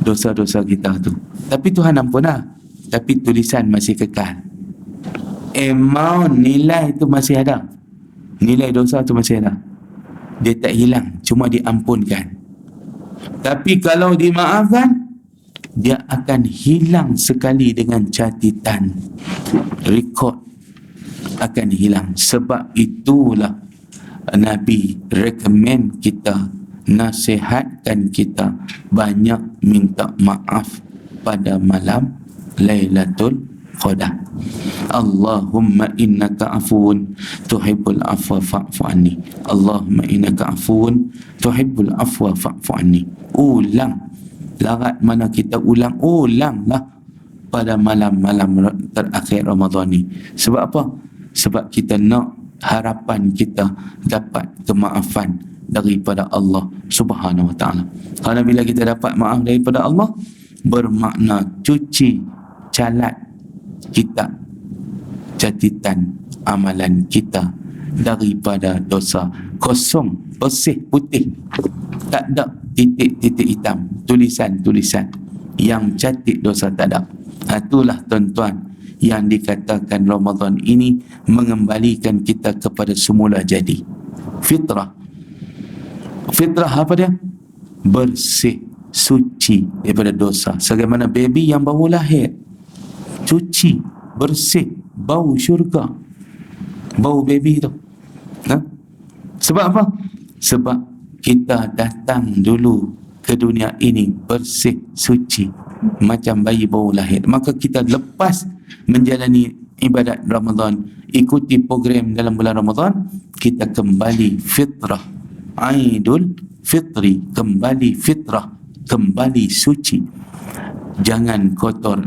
dosa-dosa kita tu. Tapi Tuhan ampun lah. Tapi tulisan masih kekal. Amount, nilai tu masih ada. Nilai dosa tu masih ada. Dia tak hilang, cuma diampunkan. Tapi kalau dimaafkan, dia akan hilang sekali dengan catatan. Rekod akan hilang. Sebab itulah Nabi recommend kita, nasihatkan kita banyak minta maaf pada malam Lailatul Qadar. Allahumma innaka afuun tuhibbul afwa fa'fu anni. Allahumma innaka afuun tuhibbul afwa fa'fu anni. Ulang. Larat mana kita ulanglah pada malam-malam terakhir Ramadan ni. Sebab apa? Sebab kita nak harapan kita dapat kemaafan daripada Allah Subhanahu Wa Taala. Kerana bila kita dapat maaf daripada Allah, bermakna cuci calat kita, catatan amalan kita daripada dosa, kosong, bersih, putih, tak ada titik-titik hitam, tulisan-tulisan yang catat dosa tak ada. Itulah tuan-tuan yang dikatakan Ramadan ini mengembalikan kita kepada semula jadi fitrah. Fitrah apa dia? Bersih, suci daripada dosa. Sebagaimana baby yang baru lahir, cuci, bersih, bau syurga, bau baby tu. Sebab apa? Sebab kita datang dulu ke dunia ini bersih, suci, macam bayi baru lahir. Maka kita lepas menjalani ibadat Ramadan, ikuti program dalam bulan Ramadan, kita kembali fitrah, Aidul Fitri, kembali fitrah, kembali suci. Jangan kotor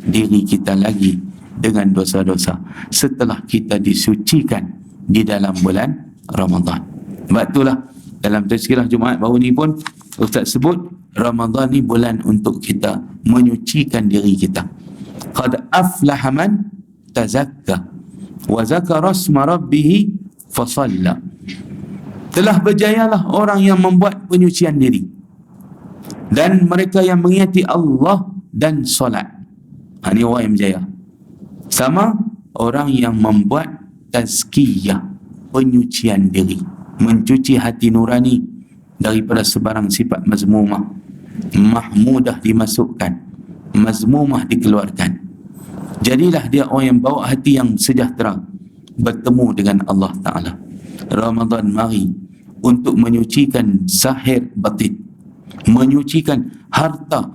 diri kita lagi dengan dosa-dosa setelah kita disucikan di dalam bulan Ramadan. Sebab itulah dalam tazkirah Jumaat baru ni pun Ustaz sebut Ramadan ni bulan untuk kita menyucikan diri kita. Qad aflaha man tazakka wa zakara isma rabbih fasalla. Telah berjayalah orang yang membuat penyucian diri dan mereka yang mengingati Allah dan solat. Ini orang yang berjaya. Sama orang yang membuat tazkiyah, penyucian diri, mencuci hati nurani daripada sebarang sifat mazmumah. Mahmudah dimasukkan, mazmumah dikeluarkan. Jadilah dia orang yang bawa hati yang sejahtera bertemu dengan Allah Ta'ala. Ramadan mari untuk menyucikan zahir batin, menyucikan harta,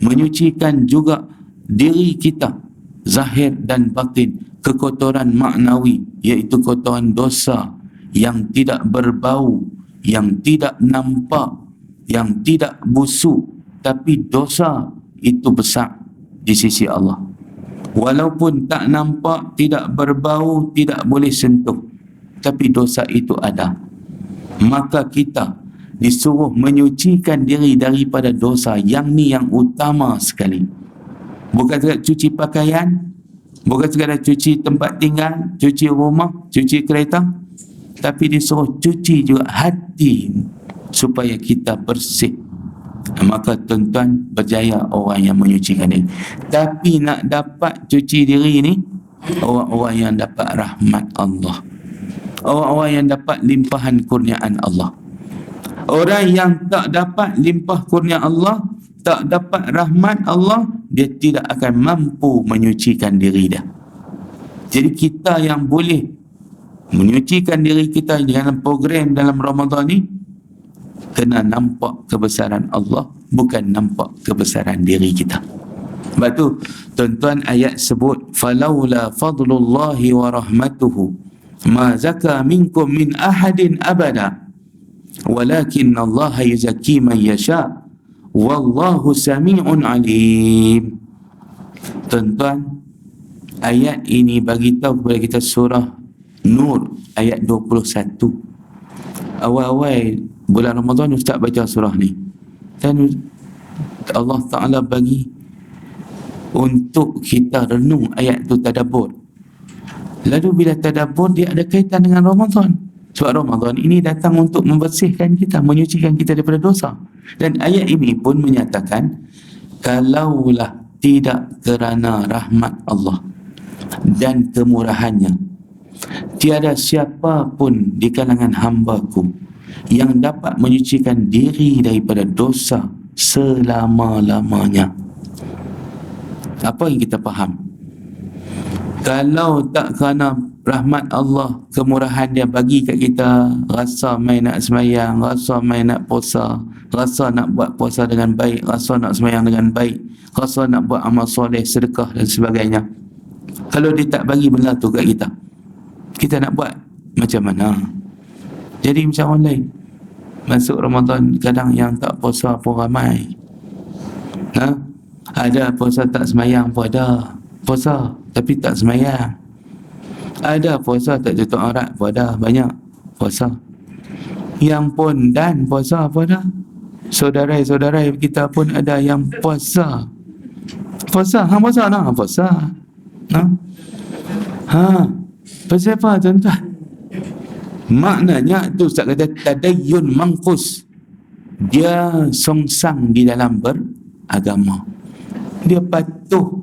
menyucikan juga diri kita, zahir dan batin, kekotoran maknawi, iaitu kotoran dosa yang tidak berbau, yang tidak nampak, yang tidak busuk, tapi dosa itu besar di sisi Allah. Walaupun tak nampak, tidak berbau, tidak boleh sentuh, tapi dosa itu ada. Maka kita disuruh menyucikan diri daripada dosa yang ni, yang utama sekali. Bukan sekadar cuci pakaian, bukan sekadar cuci tempat tinggal, cuci rumah, cuci kereta, tapi disuruh cuci juga hati supaya kita bersih. Maka tuan-tuan, berjaya orang yang menyucikan diri. Tapi nak dapat cuci diri ni, orang-orang yang dapat rahmat Allah, orang-orang yang dapat limpahan kurniaan Allah. Orang yang tak dapat limpah kurnia Allah, tak dapat rahmat Allah, dia tidak akan mampu menyucikan diri dia. Jadi kita yang boleh menyucikan diri kita dalam program dalam Ramadan ni, kena nampak kebesaran Allah, bukan nampak kebesaran diri kita. Sebab tu tuan-tuan, ayat sebut falaula fadlullahi wa rahmatuhu ma zaka minkum min ahadin abada walakin Allah yuzakki man yasha wallahu sami'un alim. Tuan-tuan, ayat ini bagi tahu kepada kita surah Nur ayat 21. Awal-awal bulan Ramadan Ustaz baca surah ni, dan Allah Ta'ala bagi untuk kita renung ayat tu, tadabbur. Lalu bila tadabbur, dia ada kaitan dengan Ramadan. Sebab Ramadan ini datang untuk membersihkan kita, menyucikan kita daripada dosa. Dan ayat ini pun menyatakan, kalaulah tidak kerana rahmat Allah dan kemurahannya, tiada siapa pun di kalangan hamba-Ku yang dapat menyucikan diri daripada dosa selama-lamanya. Apa yang kita faham? Kalau tak kerana rahmat Allah, kemurahan Dia bagi kat kita rasa main nak semayang, rasa main nak puasa, rasa nak buat puasa dengan baik, rasa nak semayang dengan baik, rasa nak buat amal soleh, sedekah dan sebagainya. Kalau Dia tak bagi benda tu kat kita, kita nak buat macam mana? Jadi macam orang lain, masuk Ramadan kadang yang tak puasa pun ramai. Ada puasa tak semayang pun ada. Puasa tapi tak semayang. Ada puasa tak tutup aurat pun ada. Banyak puasa. Yang pun dan puasa pun ada. Saudara-saudara kita pun ada yang puasa. Puasa, puasa nak puasa. Pasal apa tuan-tuan? Maknanya tu Ustaz kata tadayyun mangkus. Dia songsang di dalam beragama. Dia patuh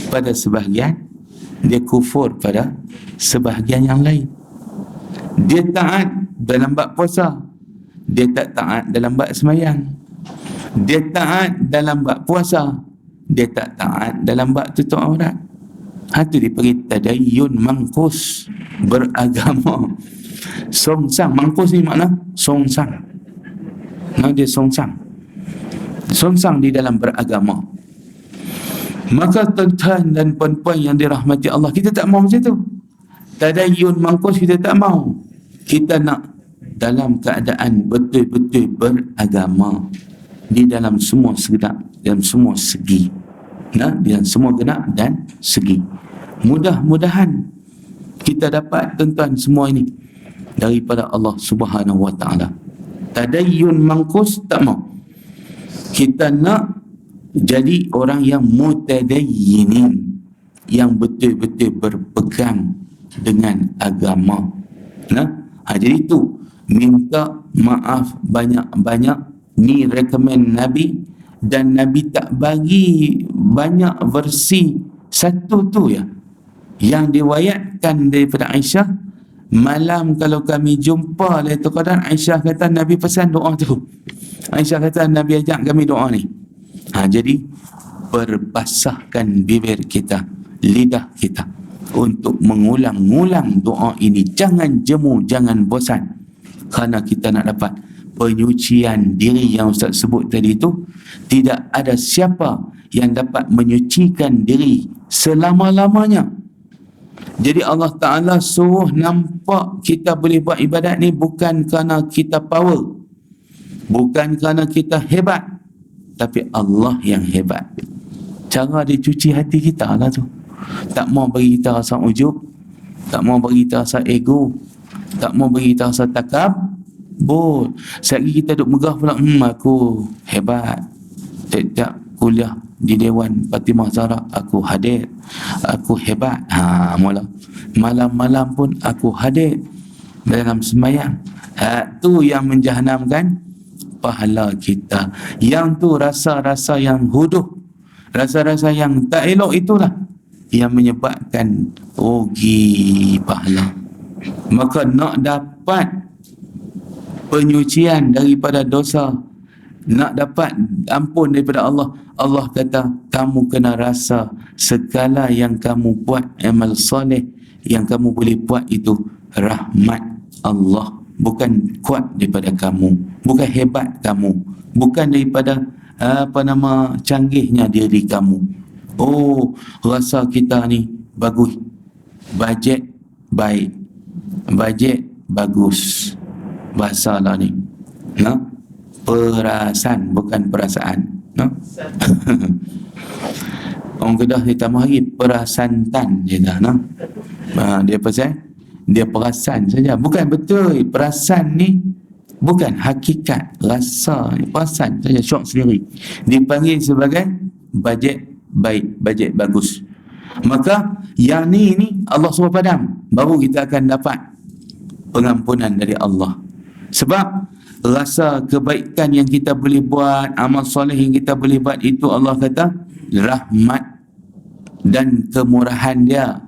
pada sebahagian, dia kufur pada sebahagian yang lain. Dia taat dalam bab puasa, dia tak taat dalam bab semayang. Dia taat dalam bab puasa, dia tak taat dalam bab tutup aurat. Itu dipanggil tadayyun mangkus, beragama. Songsang, mangkus ni makna songsang. Dia songsang. Songsang di dalam beragama. Maka tuan-tuan dan puan-puan yang dirahmati Allah, kita tak mau macam tu. Tadayyun mangkus kita tak mau. Kita nak dalam keadaan betul-betul beragama di dalam semua segenap, dalam semua segi. Di dalam semua genap dan segi. Mudah-mudahan kita dapat tuan-tuan semua ini daripada Allah Subhanahu wa taala. Tadayyun mangkus tak mau. Kita nak jadi orang yang mutadayyinin, yang betul-betul berpegang dengan agama. Jadi itu minta maaf banyak-banyak, ni recommend Nabi, dan Nabi tak bagi banyak versi, satu tu ya yang diriwayatkan daripada Aisyah. Malam kalau kami jumpa Lailatul Qadar, Aisyah kata Nabi pesan doa tu. Aisyah kata Nabi ajak kami doa ni. Jadi berbasahkan bibir kita, lidah kita untuk mengulang-ulang doa ini. Jangan jemu, jangan bosan, kerana kita nak dapat penyucian diri yang Ustaz sebut tadi itu. Tidak ada siapa yang dapat menyucikan diri selama-lamanya. Jadi Allah Ta'ala suruh nampak kita boleh buat ibadat ni bukan kerana kita power, bukan kerana kita hebat, tapi Allah yang hebat. Cara dia cuci hati kita lah tu. Tak mau bagi kita rasa ujub, tak mau bagi kita rasa ego, tak mau bagi kita rasa takabur. Sekali kita duk megah pula, aku hebat. Setiap kuliah di Dewan Fatimah Zahra aku hadir, aku hebat. Mula malam-malam pun aku hadir dalam sembahyang. Tu yang menjahanamkan pahala kita. Yang tu rasa-rasa yang huduh, rasa-rasa yang tak elok, itulah yang menyebabkan rugi pahala. Maka nak dapat penyucian daripada dosa, nak dapat ampun daripada Allah, Allah kata kamu kena rasa segala yang kamu buat amal soleh, yang kamu boleh buat itu rahmat Allah, bukan kuat daripada kamu, bukan hebat kamu, bukan daripada canggihnya diri kamu. Rasa kita ni bagus, bajet baik, bajet bagus, bahasa lah ni, perasan bukan perasaan. Orang Kedah dia tambah lagi perasantan je dah. Dia pasal dia perasan saja, bukan betul. Perasan ni bukan hakikat, rasa ni, perasan saja, syok sendiri. Dipanggil sebagai bajet baik, bajet bagus. Maka yang ni Allah suruh padam, baru kita akan dapat pengampunan dari Allah. Sebab rasa kebaikan yang kita boleh buat, amal soleh yang kita boleh buat, itu Allah kata rahmat dan kemurahan dia,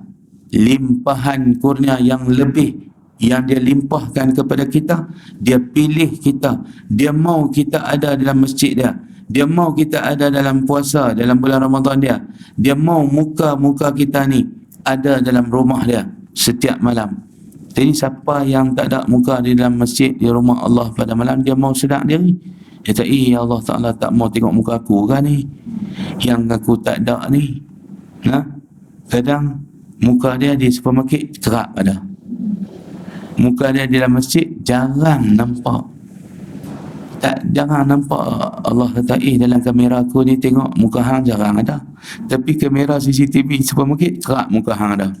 limpahan kurnia yang lebih yang dia limpahkan kepada kita. Dia pilih kita, dia mau kita ada dalam masjid dia, dia mau kita ada dalam puasa dalam bulan Ramadan dia mau muka-muka kita ni ada dalam rumah dia setiap malam. Jadi siapa yang tak ada muka di dalam masjid, di rumah Allah pada malam, dia mau sedar diri. Dia kata, Allah Ta'ala tak mau tengok muka aku kan ni, yang aku tak ada ni. Kadang muka dia di supermarket kerap ada, muka dia di dalam masjid jarang nampak. Jarang nampak. Allah kata, dalam kamera aku ni tengok muka hang jarang ada, tapi kamera CCTV supermarket kerap muka hang ada.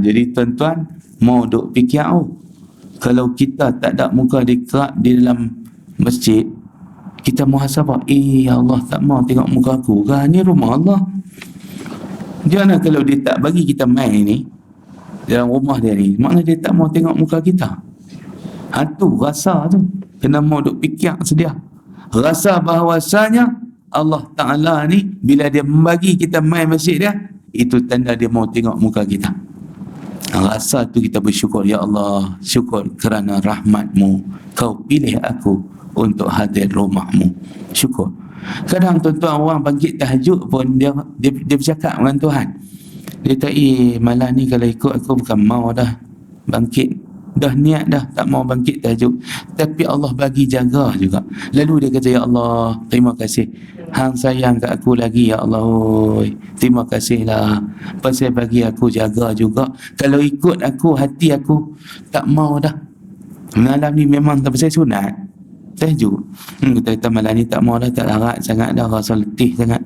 Jadi tuan-tuan mau duk fikir, kalau kita tak ada muka kerap di dalam masjid, kita muhasabah, Allah tak mau tengok muka aku kan, ni rumah Allah. Jangan kalau dia tak bagi kita main ni dalam rumah dia ni, maknanya dia tak mau tengok muka kita. Tu rasa tu kena mau duk fikir sedia. Rasa bahawasanya Allah Ta'ala ni bila dia membagi kita main masjid dia, itu tanda dia mau tengok muka kita. Rasa tu kita bersyukur, ya Allah, syukur kerana rahmat-Mu, Kau pilih aku untuk hadir rumah-Mu. Syukur. Kadang tuan-tuan orang bangkit tahajud pun dia bercakap dengan Tuhan. Dia kata, malam ni kalau ikut aku bukan mau dah bangkit, dah niat dah tak mau bangkit tahajud, tapi Allah bagi jaga juga. Lalu dia kata, ya Allah, terima kasih, hang sayang kat aku lagi, ya Allah, terima kasihlah pasal bagi aku jaga juga. Kalau ikut aku, hati aku tak mau dah. Malam ni memang tak pasal sunat tahajud, kita malam ni tak mau dah, tak larat sangat dah, rasa letih sangat.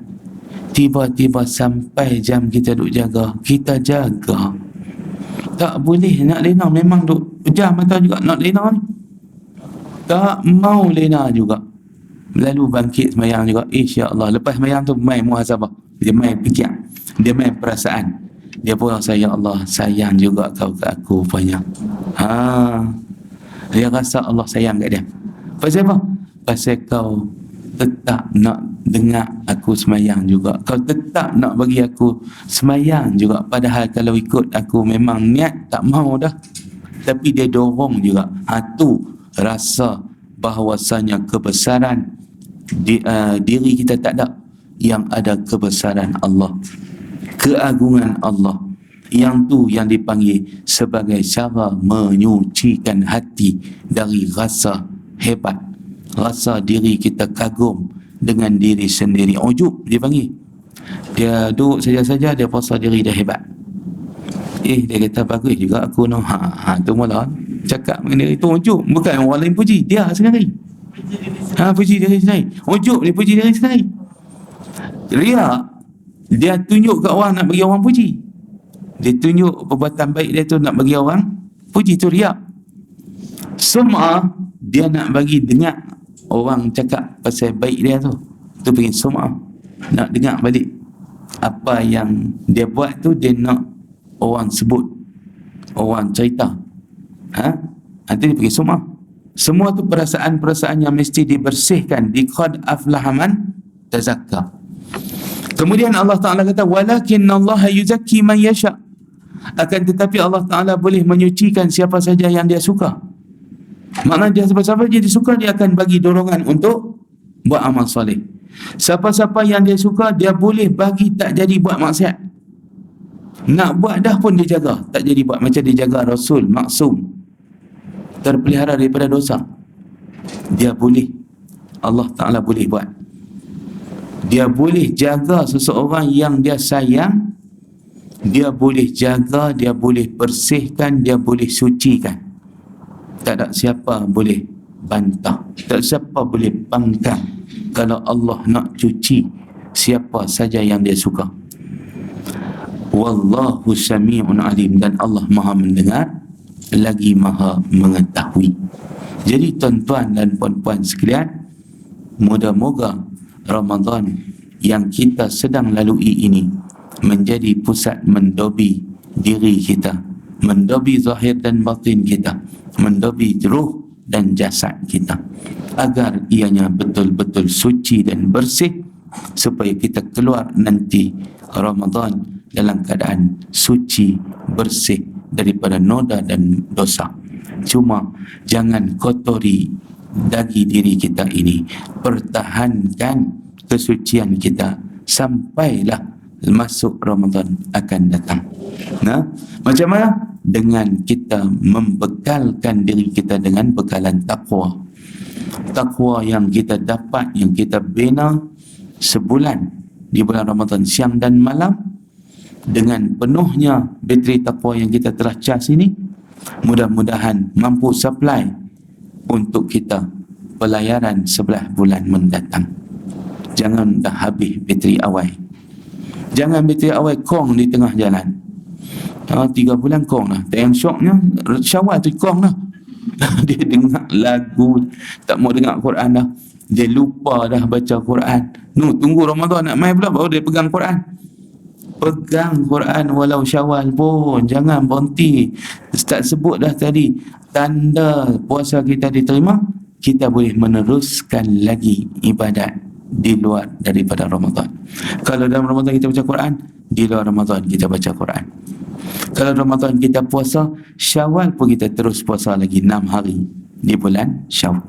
Tiba-tiba sampai jam kita duk jaga, kita jaga tak boleh nak lena, memang duk pejam mata juga nak lena ni, tak mau lena juga. Lalu bangkit semayang juga. Ya Allah, lepas semayang tu main muhasabah, dia main fikir, dia main perasaan, dia pun rasa, ya Allah, sayang juga kau ke aku banyak. Dia rasa Allah sayang kat dia. Pasal apa? Pasal kau tetap nak dengar aku semayang juga, kau tetap nak bagi aku semayang juga, padahal kalau ikut aku memang niat tak mau dah, tapi dia dorong juga. Tu rasa bahawasanya kebesaran diri kita tak ada, yang ada kebesaran Allah, keagungan Allah. Yang tu yang dipanggil sebagai cara menyucikan hati dari rasa hebat, rasa diri kita kagum dengan diri sendiri. Ujub dia panggil. Dia duduk saja-saja, dia rasa diri dia hebat. Dia kata bagus juga aku no. Tu mula cakap dengan diri tu ujub. Bukan orang lain puji, dia sendiri. Puji diri sendiri. Ujub dia puji diri sendiri. Riak, dia tunjuk kat orang nak bagi orang puji. Dia tunjuk perbuatan baik dia tu nak bagi orang puji, tu riak. Sum'ah, dia nak bagi dengar orang cakap pasal baik dia tu panggil sum'ah. Nak dengar balik apa yang dia buat tu, dia nak orang sebut, orang cerita. Itu dia panggil sum'ah. Semua tu perasaan-perasaan yang mesti dibersihkan di qad aflaha man tazakka. Kemudian Allah Ta'ala kata, walakinnallaha yuzakki man yasha. Akan tetapi Allah Ta'ala boleh menyucikan siapa saja yang dia suka. Maknanya siapa-siapa dia suka, dia akan bagi dorongan untuk buat amal soleh. Siapa-siapa yang dia suka, dia boleh bagi tak jadi buat maksiat. Nak buat dah pun dia jaga, tak jadi buat. Macam dia jaga Rasul maksum, terpelihara daripada dosa. Dia boleh, Allah Ta'ala boleh buat. Dia boleh jaga seseorang yang dia sayang, dia boleh jaga, dia boleh bersihkan, dia boleh sucikan. Tak ada siapa boleh bantah, tak siapa boleh bangkang kalau Allah nak cuci siapa saja yang dia suka. Wallahu sami'un alim, dan Allah maha mendengar lagi maha mengetahui. Jadi tuan-tuan dan puan-puan sekalian, moga-moga Ramadan yang kita sedang lalui ini menjadi pusat mendobi diri kita mendobi zahir dan batin kita, mendobi ruh dan jasad kita, agar ianya betul-betul suci dan bersih, supaya kita keluar nanti Ramadan dalam keadaan suci, bersih daripada noda dan dosa. Cuma jangan kotori daging diri kita ini, pertahankan kesucian kita sampailah masuk Ramadan akan datang. Nah, macam mana? Dengan kita membekalkan diri kita dengan bekalan takwa. Takwa yang kita dapat, yang kita bina sebulan di bulan Ramadan, siang dan malam, dengan penuhnya bateri takwa yang kita telah cas ini, mudah-mudahan mampu supply untuk kita pelayaran 11 bulan mendatang. Jangan dah habis bateri awal. Jangan bateri awal kong di tengah jalan. 3 bulan kong lah. Yang syoknya Syawal tu kong lah. Dia dengar lagu, tak mau dengar Quran dah. Dia lupa dah baca Quran. Tunggu Ramadan nak main pula baru dia pegang Quran. Pegang Quran walau Syawal pun. Jangan berhenti. Ustaz sebut dah tadi, tanda puasa kita diterima, kita boleh meneruskan lagi ibadat di luar daripada Ramadan. Kalau dalam Ramadan kita baca Quran, di luar Ramadan kita baca Quran. Kalau Ramadan kita puasa, Syawal pun kita terus puasa lagi 6 hari di bulan Syawal.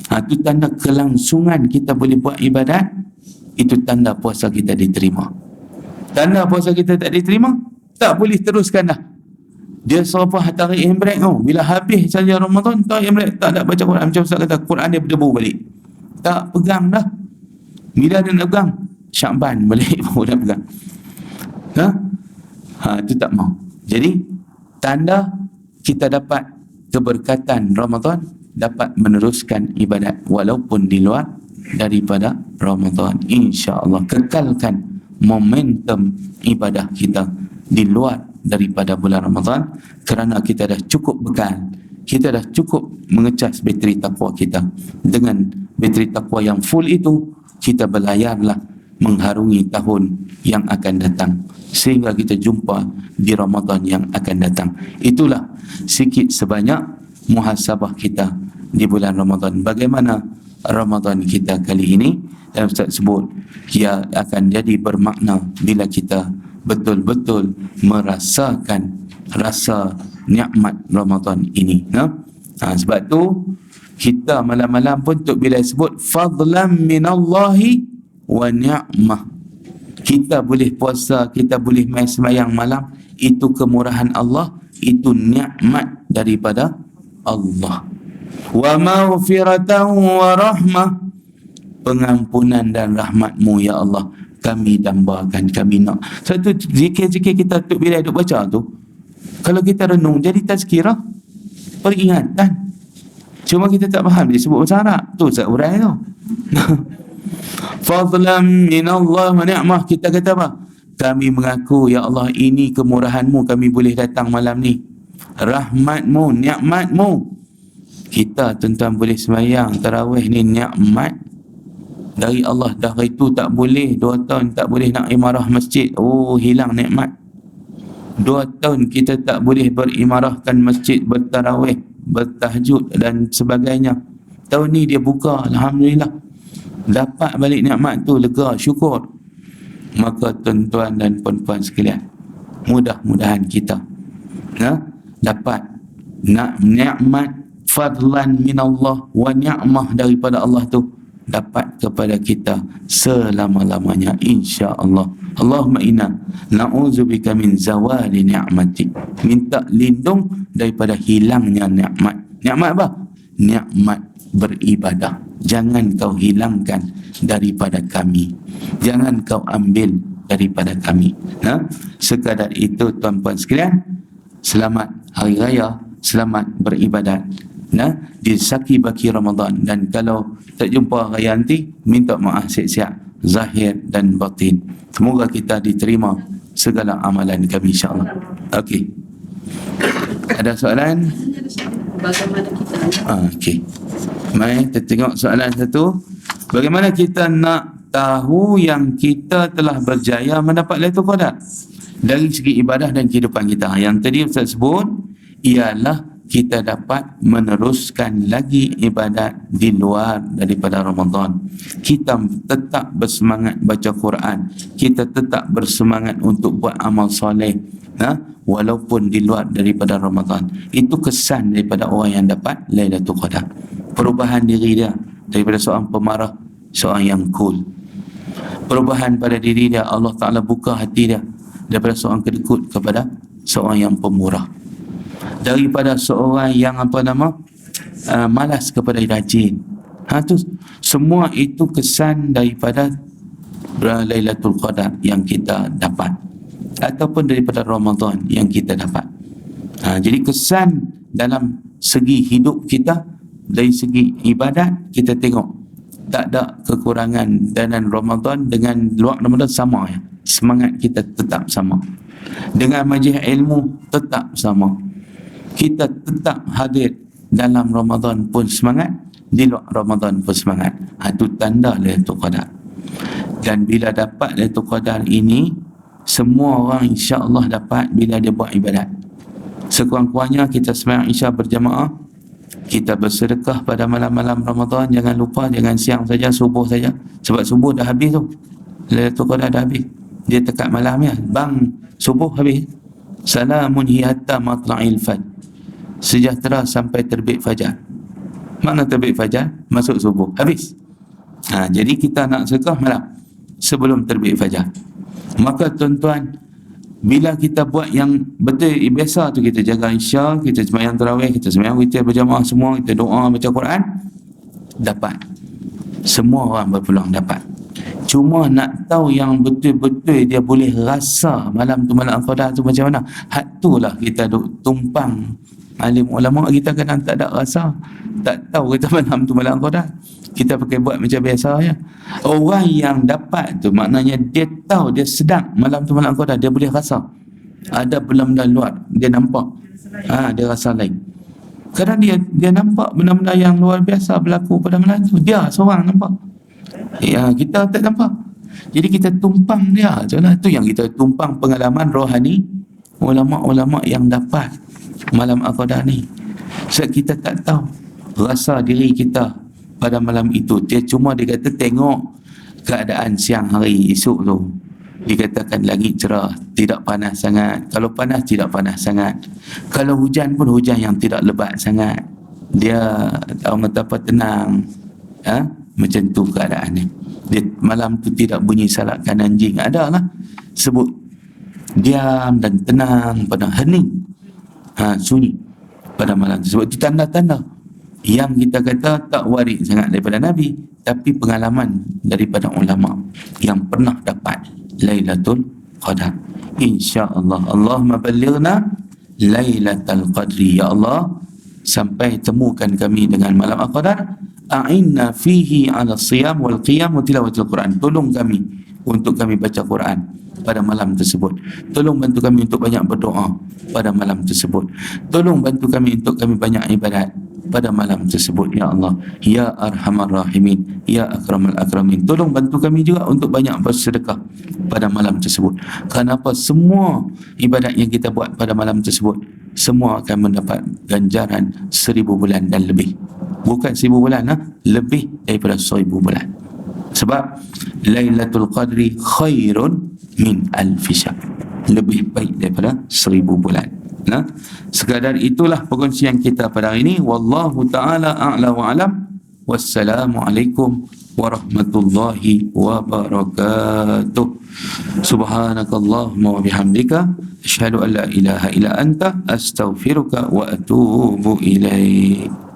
Itu tanda kelangsungan kita boleh buat ibadat. Itu tanda puasa kita diterima. Tanda puasa kita tak diterima, tak boleh teruskan dah. Dia serapah tarik handbrake tu. Bila habis saja Ramadan, tarik handbrake, tak ada baca Quran. Macam Ustaz kata, Quran dia berdebu balik. Tak pegang dah. Bila dia nak pegang, Syakban balik baru nak pegang. Itu tak mau. Jadi tanda kita dapat keberkatan Ramadan, dapat meneruskan ibadat walaupun di luar daripada Ramadan. InsyaAllah kekalkan momentum ibadah kita di luar daripada bulan Ramadan, kerana kita dah cukup bekal, kita dah cukup mengecas bateri takwa kita. Dengan bateri takwa yang full itu, kita berlayarlah mengharungi tahun yang akan datang, sehingga kita jumpa di Ramadan yang akan datang. Itulah sikit sebanyak muhasabah kita di bulan Ramadan. Bagaimana Ramadan kita kali ini? Dan Ustaz sebut, ia akan jadi bermakna bila kita betul-betul merasakan rasa nikmat Ramadan ini. Sebab tu kita malam-malam pun Tok Bilal sebut fadlan minallahi wa ni'mah. Kita boleh puasa, kita boleh main sembahyang malam, itu kemurahan Allah, itu nikmat daripada Allah. Wa maghfiratan wa rahmah, pengampunan dan rahmat-Mu ya Allah, kami dambakan, kami nak. Satu zikir-zikir kita Tok Bilal duk baca tu, kalau kita renung jadi tazkirah, peringatan. Cuma kita tak faham dia sebut bahasa Arab tu, Ustaz urai tu. Fadlan minallah wa ni'mah, kita kata apa? Kami mengaku ya Allah, ini kemurahan-Mu, kami boleh datang malam ni. Rahmat-Mu, nikmat-Mu. Kita tuan-tuan boleh sembahyang tarawih ni nikmat dari Allah. Dah itu tak boleh 2 tahun tak boleh nak imarah masjid, hilang nikmat. 2 tahun kita tak boleh berimarahkan masjid, bertarawih, bertahajud dan sebagainya. Tahun ni dia buka, alhamdulillah, dapat balik nikmat tu, lega, syukur. Maka tuan-tuan dan puan-puan sekalian, mudah-mudahan kita dapat nikmat fadlan minallah wa ni'mah daripada Allah tu dapat kepada kita selama-lamanya, insya-Allah. Allahumma inna na'udzubika min zawali ni'matik. Minta lindung daripada hilangnya nikmat. Nikmat apa? Nikmat beribadah. Jangan kau hilangkan daripada kami. Jangan kau ambil daripada kami. Sekadar itu tuan-puan sekalian. Selamat Hari Raya, selamat beribadat di Saki Baki Ramadan. Dan kalau tak jumpa raya nanti, minta maaf siap-siap zahir dan batin. Semoga kita diterima segala amalan kami, insya-Allah. Okey. Ada soalan? Bagaimana kita okey. Mari kita tengok soalan satu. Bagaimana kita nak tahu yang kita telah berjaya mendapat Lailatul Qadar? dari segi ibadah dan kehidupan kita. Yang tadi Ustaz sebut ialah kita dapat meneruskan lagi ibadat di luar daripada Ramadan. Kita tetap bersemangat baca Quran, kita tetap bersemangat untuk buat amal soleh, walaupun di luar daripada Ramadan. Itu kesan daripada orang yang dapat Lailatul Qadar. Perubahan diri dia daripada seorang pemarah, seorang yang cool. Perubahan pada diri dia, Allah Ta'ala buka hati dia daripada seorang kedekut kepada seorang yang pemurah. Daripada seorang yang malas kepada rajin. Tu semua itu kesan daripada Lailatul Qadar yang kita dapat, ataupun daripada Ramadan yang kita dapat. Jadi kesan dalam segi hidup kita, dari segi ibadat, kita tengok tak ada kekurangan dalam Ramadan dengan luar Ramadan sama ya. Semangat kita tetap sama. Dengan majlis ilmu tetap sama. Kita tetap hadir dalam Ramadan pun semangat, di luar Ramadan pun semangat. Itu tanda Lailatul Qadar. Dan bila dapat Lailatul Qadar ini, semua orang insya-Allah dapat bila dia buat ibadat. Sekurang-kurangnya kita sembahyang Isya berjamaah, kita bersedekah pada malam-malam Ramadan. Jangan lupa, jangan siang saja, subuh saja. Sebab subuh dah habis tu, Lailatul Qadar dah habis. Dia tekat malam ya, bang, subuh habis. Salamun hiya hatta matla'il fajr. Sejahtera sampai terbit fajar. Mana terbit fajar? Masuk subuh, habis. Jadi kita nak sedekah malam sebelum terbit fajar. Maka tuan-tuan, bila kita buat yang betul biasa tu, kita jaga Isya, kita sembahyang tarawih, kita sembahyang witir berjamaah semua, kita doa, baca Quran, dapat. Semua orang berpeluang dapat. Cuma nak tahu yang betul-betul dia boleh rasa malam tu, malam Qadar tu macam mana. Hak tu lah kita duk tumpang alim ulama kita kadang tak ada rasa, tak tahu kita malam tu malam Qadar. Kita pakai buat macam biasa ya. Orang yang dapat tu maknanya dia tahu, dia sedang malam tu malam Qadar, dia boleh rasa. Ada benda-benda luar, dia nampak. Dia rasa lain. Kadang dia nampak benda-benda yang luar biasa berlaku pada malam tu. Dia seorang nampak. Ya, kita tak nampak. Jadi kita tumpang dia. Itu yang kita tumpang pengalaman rohani ulama-ulama yang dapat malam Al-Qadar ni. Sebab kita tak tahu rasa diri kita pada malam itu. Dia cuma dia kata tengok keadaan siang hari esok tu. Dikatakan langit cerah, tidak panas sangat. Kalau panas, tidak panas sangat. Kalau hujan pun hujan yang tidak lebat sangat. Dia orang kata apa, tenang. Macam tu keadaannya. Dia malam tu tidak bunyi salakan anjing. Adalah sebut diam dan tenang, pada hening, sunyi pada malam tu. Sebab itu tanda-tanda yang kita kata tak waris sangat daripada Nabi, tapi pengalaman daripada ulama yang pernah dapat Lailatul Qadar. InsyaAllah. Allahumma ballighna Lailatul Qadri. Ya Allah, sampai temukan kami dengan malam Al-Qadar. A'inna fihi ala siyam wal qiyam wa tilawatil Quran. Tolong kami untuk kami baca Quran pada malam tersebut. Tolong bantu kami untuk banyak berdoa pada malam tersebut. Tolong bantu kami untuk kami banyak ibadat pada malam tersebut. Ya Allah, Ya Arhamar Rahimin, Ya Akramal Akramin. Tolong bantu kami juga untuk banyak bersedekah pada malam tersebut. Kenapa? Semua ibadat yang kita buat pada malam tersebut, semua akan mendapat ganjaran 1000 bulan dan lebih. Bukan 1000 bulan, lebih daripada 1000 bulan. Sebab Lailatul Qadri khairun min alfi syahr. Lebih baik daripada 1000 bulan. Sekadar itulah perkongsian kita pada hari ini. Wallahu ta'ala a'la wa alam. Wassalamualaikum warahmatullahi wabarakatuh. Subhanakallahumma wa bihamdika asyhadu an la ilaha illa anta astaghfiruka wa atubu ilaik.